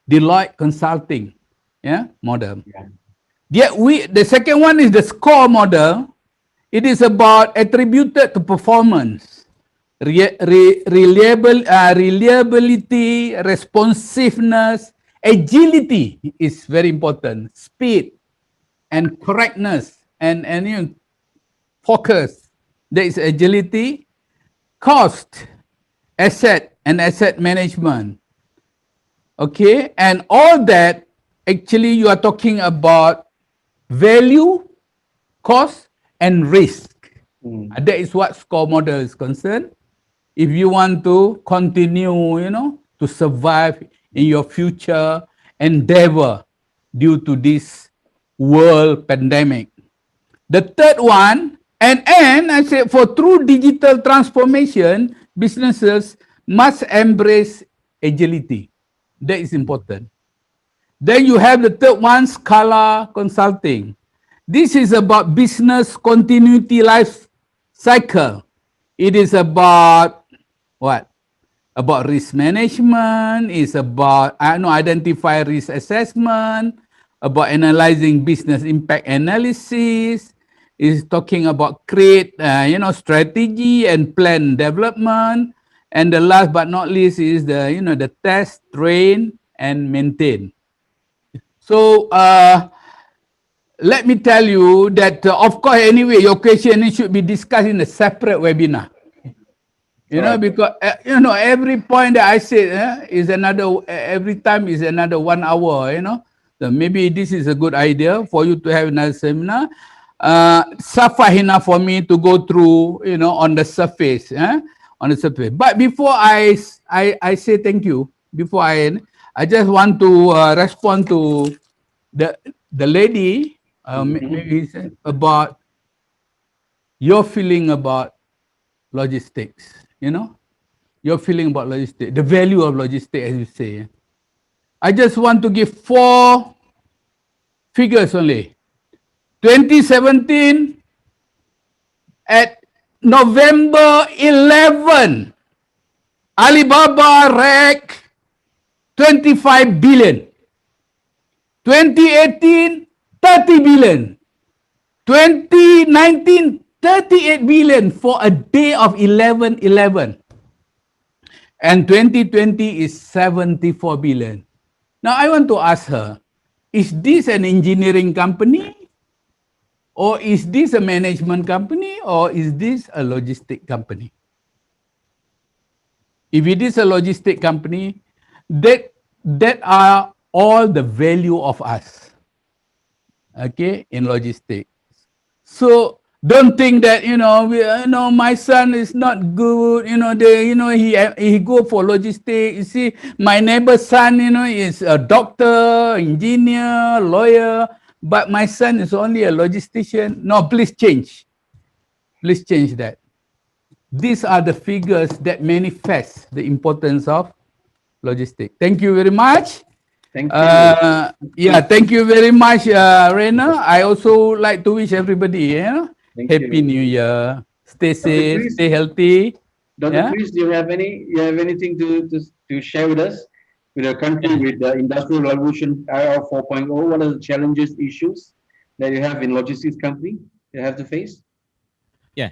Deloitte Consulting, model. Yeah. The second one is the SCORE model. It is about attributed to performance, reliability, responsiveness, agility is very important, speed and correctness and focus. There is agility, cost, asset and asset management. Okay, and all that actually you are talking about value, cost, and risk. That is what SCORE model is concerned. If you want to continue, to survive in your future endeavor due to this world pandemic. The third one, and I said for true digital transformation, businesses must embrace agility. That is important. Then you have the third one, Scala Consulting. This is about business continuity life cycle. It is about what? About risk management. It's about identify risk assessment. About analyzing business impact analysis. It's talking about create strategy and plan development. And the last but not least is the test, train, and maintain. So let me tell you that, of course, anyway, your question should be discussed in a separate webinar. Because, every point that I said is another, every time is another 1 hour, So maybe this is a good idea for you to have another seminar. Suffice enough for me to go through, on the surface, on the surface. But before I say thank you, before I end, I just want to respond to the lady, maybe about your feeling about logistics, your feeling about logistics, the value of logistics, as you say. I just want to give 4 figures only. 2017, at November 11, Alibaba racked 25 billion. 2018, 30 billion. 2019, 38 billion for a day of 11/11. And 2020 is 74 billion. Now I want to ask her, is this an engineering company? Or is this a management company? Or is this a logistic company? If it is a logistic company, that are all the value of us, okay, in logistics. So don't think that my son is not good. He go for logistics. You see, my neighbor's son, is a doctor, engineer, lawyer, but my son is only a logistician. No, please change. Please change that. These are the figures that manifest the importance of logistics. Thank you very much. Thank you. Thank you very much, Rena. I also like to wish everybody Happy New Year. Stay safe, Chris, stay healthy. Dr. Chris, do you have anything to share with us, with our country, with the Industrial Revolution era 4.0? What are the challenges, issues that you have in logistics company you have to face? Yeah.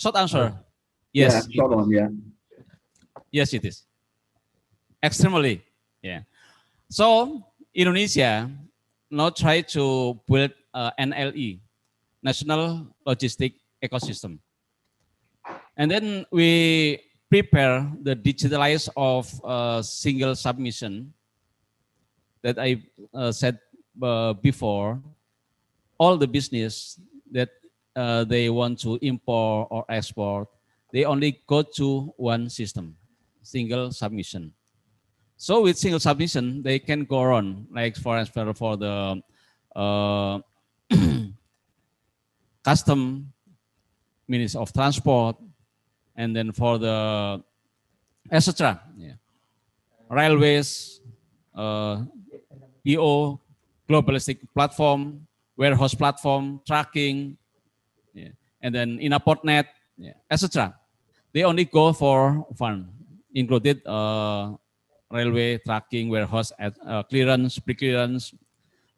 Short answer, Yeah, yes, it short is. one. Yeah. Yes, it is. Extremely, yeah. So Indonesia now try to build NLE, National Logistic Ecosystem. And then we prepare the digitalize of single submission that I said before. All the business that they want to import or export, they only go to one system, single submission. So with single submission, they can go on, like for example, for the uh, custom means of transport, and then for the etc. Yeah. Railways, uh, PO, globalistic platform, warehouse platform, tracking, yeah. And then in a portnet, yeah, etc. They only go for one, included railway, tracking, warehouse, clearance, pre-clearance.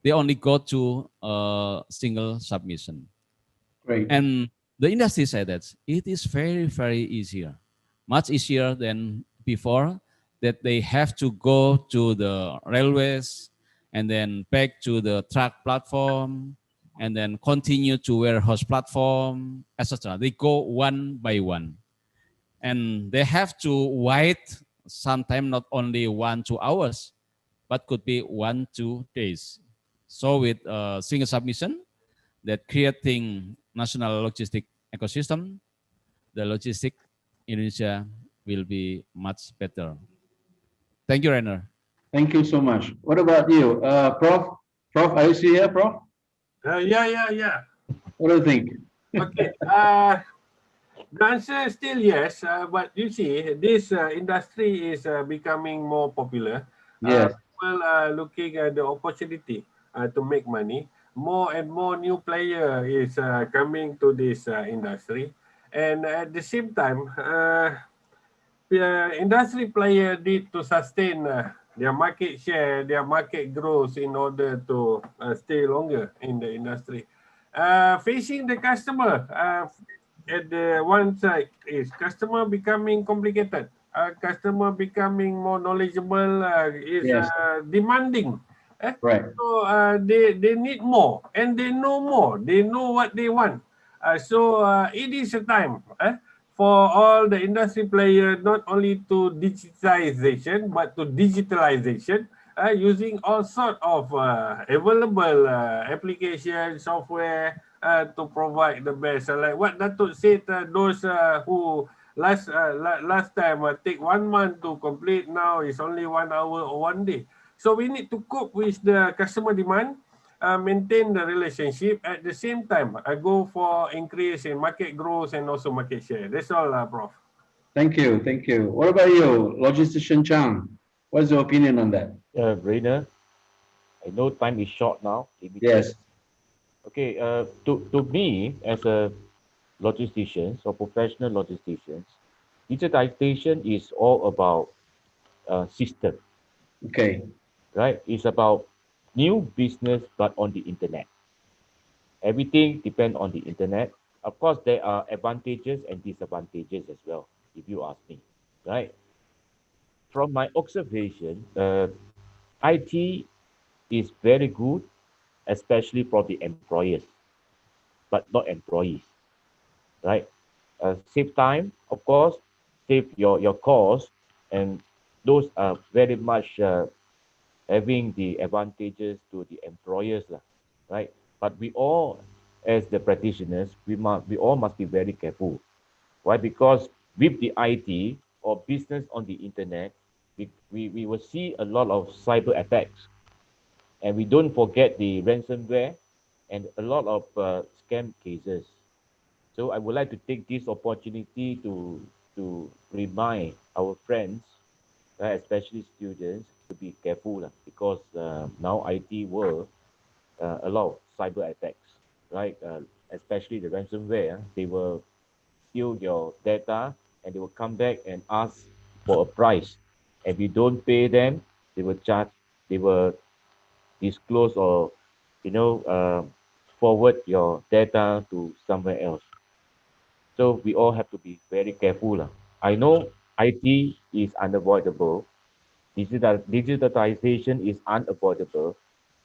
They only go to single submission. Great. And the industry said that it is very, very easier, much easier than before, that they have to go to the railways and then back to the track platform and then continue to warehouse platform, etc. They go one by one. And they have to wait sometime not only 1 2 hours, but could be 1 2 days. So with single submission, that creating national logistic ecosystem, the logistic Indonesia will be much better. Thank you, Rainer. Thank you so much. What about you, Prof? Prof, are you still here, Prof? Yeah. What do you think? Okay. The answer is still yes, but you see, this industry is becoming more popular. Yes. People are looking at the opportunity to make money. More and more new player is coming to this industry, and at the same time, the industry player need to sustain their market share, their market growth in order to stay longer in the industry. Facing the customer, at the one side is customer becoming complicated. Customer becoming more knowledgeable, is Yes. demanding. Eh? Right. So they need more and they know more. They know what they want. So it is a time for all the industry players not only to digitization but to digitalization, using all sort of available application software to provide the best. Like what Datuk said, those who last time take 1 month to complete, now is only 1 hour or 1 day. So we need to cope with the customer demand, maintain the relationship, at the same time go for increase in market growth and also market share. That's all, Prof. Thank you. Thank you. What about you, Logistician Chang? What's your opinion on that? Rainer, I know time is short now, limited. Yes. Okay, to me, as a logistician or professional logisticians, digitization is all about system, Okay. right? It's about new business, but on the internet. Everything depends on the internet. Of course, there are advantages and disadvantages as well, if you ask me, right? From my observation, IT is very good, especially for the employers, but not employees, right? Save time, of course, save your cost, and those are very much having the advantages to the employers, lah, right? But we all, as the practitioners, we all must be very careful. Why? Because with the IT or business on the internet, we will see a lot of cyber attacks, and we don't forget the ransomware and a lot of scam cases. So I would like to take this opportunity to remind our friends, especially students, to be careful because now IT world a lot of cyber attacks, right? Especially the ransomware, they will steal your data and they will come back and ask for a price. If you don't pay them, they will charge, they will disclose or you know forward your data to somewhere else. So we all have to be very careful. I know IT is unavoidable, digitalization is unavoidable,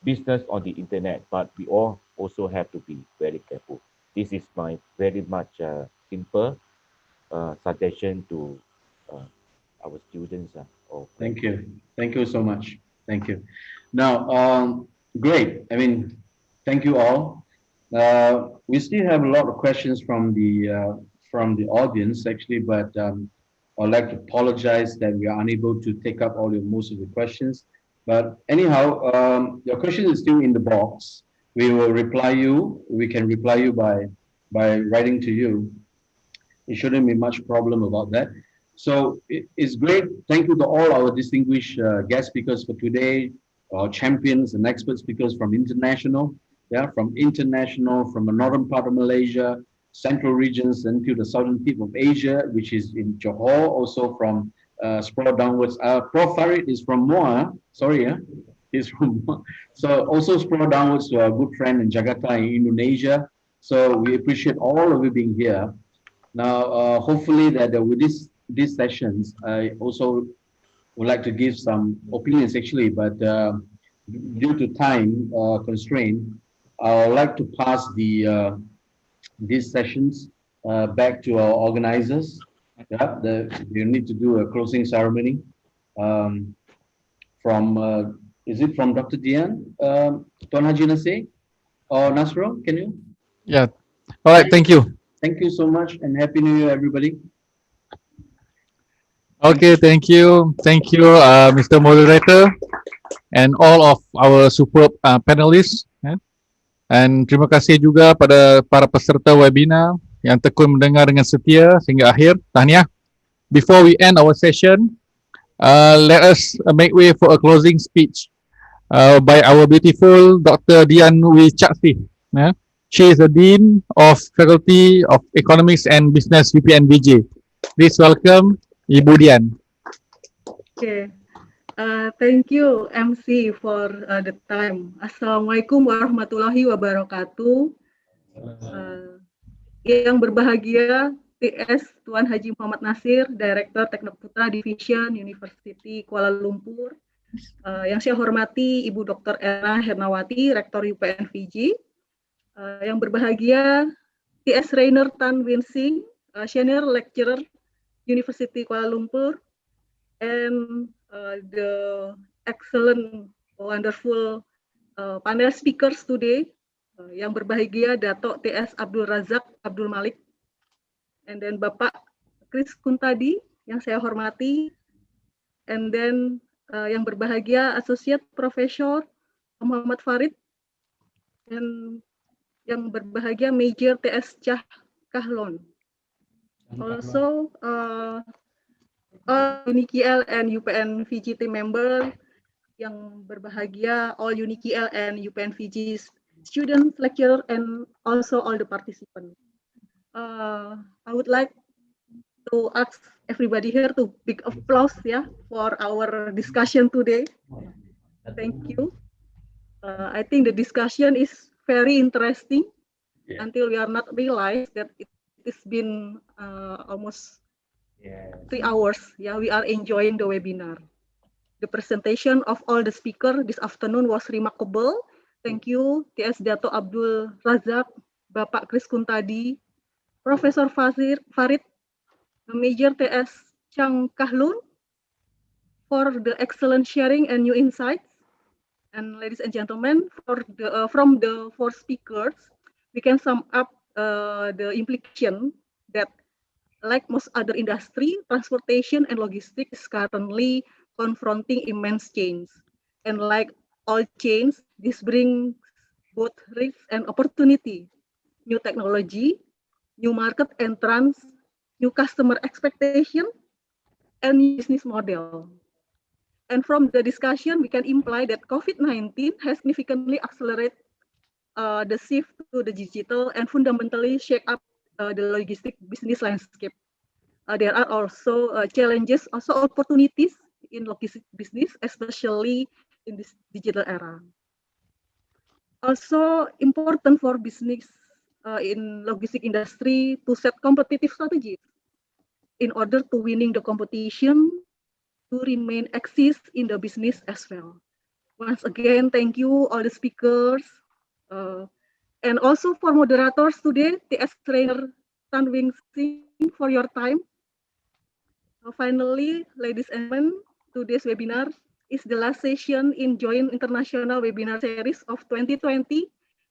business on the internet, but we all also have to be very careful. This is my very much simple suggestion to uh, our students or Thank graduates. you. Thank you so much. Thank you. Now, great. I mean, thank you all. We still have a lot of questions from the audience actually, but I'd like to apologize that we are unable to take up all your most of the questions. But anyhow, your question is still in the box. We will reply you. We can reply you by writing to you. It shouldn't be much problem about that. So it's great. Thank you to all our distinguished guest speakers for today, our champions and expert speakers from international, from the northern part of Malaysia, central regions, and to the southern tip of Asia, which is in Johor, also from sprawl downwards. Prof. Farid is from Muar. Sorry, he's from Muar. So also sprawl downwards to our good friend in Jakarta in Indonesia. So we appreciate all of you being here. Now, hopefully that with these sessions, I also would like to give some opinions actually, but due to time constraint, I would like to pass these sessions back to our organizers. Yeah, you need to do a closing ceremony. Um, from is it from Dr. Dian, Tuan Haji Nasir or Nasro? Can you? Yeah. All right. Thank you. Thank you so much and Happy New Year, everybody. Okay. Thank you. Thank you, Mr. Moderator, and all of our superb panelists. And terima kasih juga pada para peserta webinar yang tekun mendengar dengan setia sehingga akhir. Tahniah. Before we end our session, let us make way for a closing speech by our beautiful Dr. Dian Wicakti. She is the Dean of Faculty of Economics and Business UPN VJ. Please welcome Ibu Dian. Okay. Thank you MC for the time. Assalamualaikum warahmatullahi wabarakatuh. Yang berbahagia TS Tuan Haji Muhammad Nasir, Director Teknoputra Division University Kuala Lumpur. Yang saya hormati Ibu Dr. Ena Hernawati, Rektor UPN Fiji. Yang berbahagia TS Rainer Tan Winsing, Senior Lecturer University Kuala Lumpur, and the excellent, wonderful panel speakers today. Yang berbahagia Dato' TS Abdul Razak Abdul Malik, and then Bapak Kris Kuntadi yang saya hormati, and then yang berbahagia Associate Professor Muhammad Farid, dan yang berbahagia Major TS Cah Kahlon. Also, all UniKL and UPN Fiji team member yang berbahagia, all UniKL and UPN Fiji students, lecturer, and also all the participants. I would like to ask everybody here to big applause for our discussion today. Thank you. I think the discussion is very interesting until we are not realize that it's been almost 3 hours. We are enjoying the webinar. The presentation of all the speakers this afternoon was remarkable. Thank you, TS Dato' Abdul Razak, Bapak Kris Kuntadi, Profesor Farid, Major TS Chang Kahlun, for the excellent sharing and new insights. And ladies and gentlemen, from the 4 speakers, we can sum up the implication that, like most other industry, transportation and logistics is currently confronting immense change. And like all change, this brings both risks and opportunity, new technology, new market entrance, new customer expectation, and new business model. And from the discussion, we can imply that COVID-19 has significantly accelerated the shift to the digital and fundamentally shake up the logistic business landscape. There are also challenges, also opportunities in logistic business, especially in this digital era. Also important for business in logistic industry to set competitive strategies in order to winning the competition to remain exist in the business as well. Once again, thank you all the speakers and also for moderators today, TS Trainer Tan Wing Sing for your time. Finally, ladies and gentlemen, today's webinar is the last session in joint international webinar series of 2020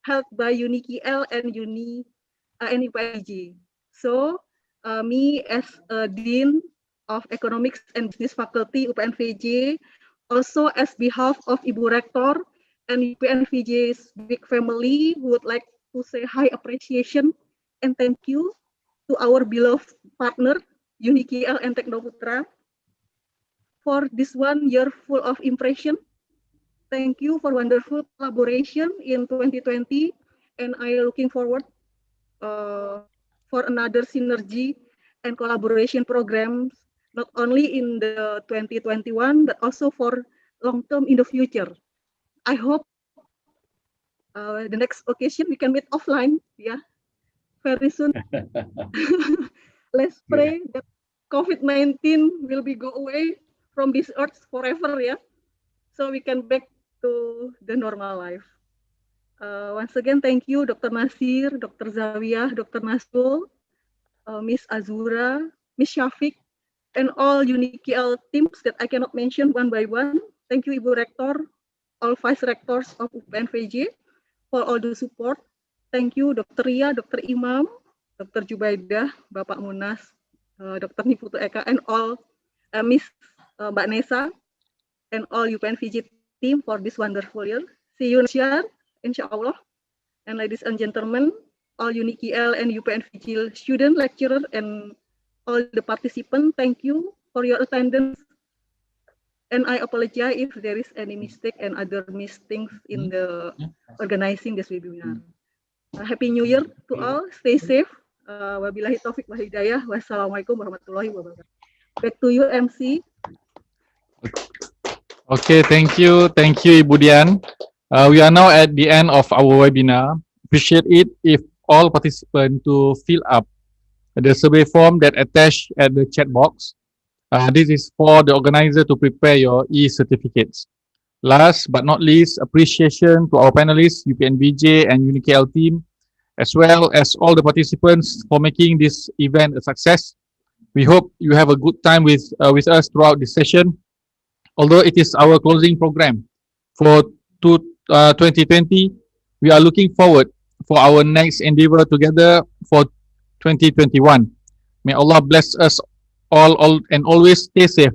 held by UniKL and UPNG. So, me as a Dean of Economics and Business Faculty UPNVJ, also as behalf of Ibu Rector and UPNVJ's big family, would like to say high appreciation and thank you to our beloved partner UniKL and Teknoputra for this 1 year full of impression. Thank you for wonderful collaboration in 2020, and I am looking forward for another synergy and collaboration programs, not only in the 2021, but also for long term in the future. I hope the next occasion we can meet offline, yeah, very soon. Let's pray that COVID-19 will be go away from this earth forever, yeah, so we can back to the normal life. Once again, thank you, Dr. Nasir, Dr. Zawiyah, Dr. Nasul, Miss Azura, Miss Shafiq, and all UniKL teams that I cannot mention one by one. Thank you, Ibu Rector, all vice rectors of UPNVJ for all the support. Thank you, Dr. Ria, Dr. Imam, Dr. Jubaidah, Bapak Munas, Dr. Niputu Eka, and all Miss Mbak Nesa, and all UPNVJ team for this wonderful year. See you next year, inshallah. And ladies and gentlemen, all UniKL and UPNVJ student, lecturer, and all the participants, thank you for your attendance. And I apologize if there is any mistake and other misthings in the organizing this webinar. Happy New Year to all. Stay safe. Wabillahi taufiq wa hidayah. Wassalamualaikum warahmatullahi wabarakatuh. Back to you, MC. Okay, thank you. Thank you, Ibu Dian. We are now at the end of our webinar. Appreciate it if all participants to fill up the survey form that attached at the chat box. This is for the organizer to prepare your e-certificates. Last but not least, appreciation to our panelists, UPNVJ and UniKL team, as well as all the participants for making this event a success. We hope you have a good time with us throughout this session. Although it is our closing program for 2020, we are looking forward for our next endeavor together for 2021. May Allah bless us all and always stay safe.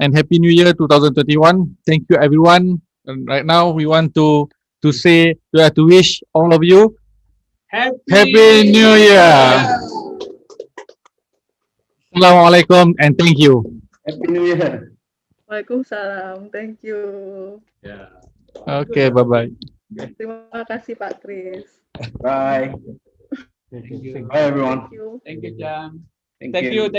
And Happy New Year 2021. Thank you, everyone. And right now, we want to wish all of you Happy New Year. Assalamualaikum and thank you. Happy New Year. Waalaikumsalam. Thank you. Okay, bye-bye. Terima kasih Pak Kris. Bye. Thank you. Bye, everyone. Thank you. Thank you, Jam. Thank you.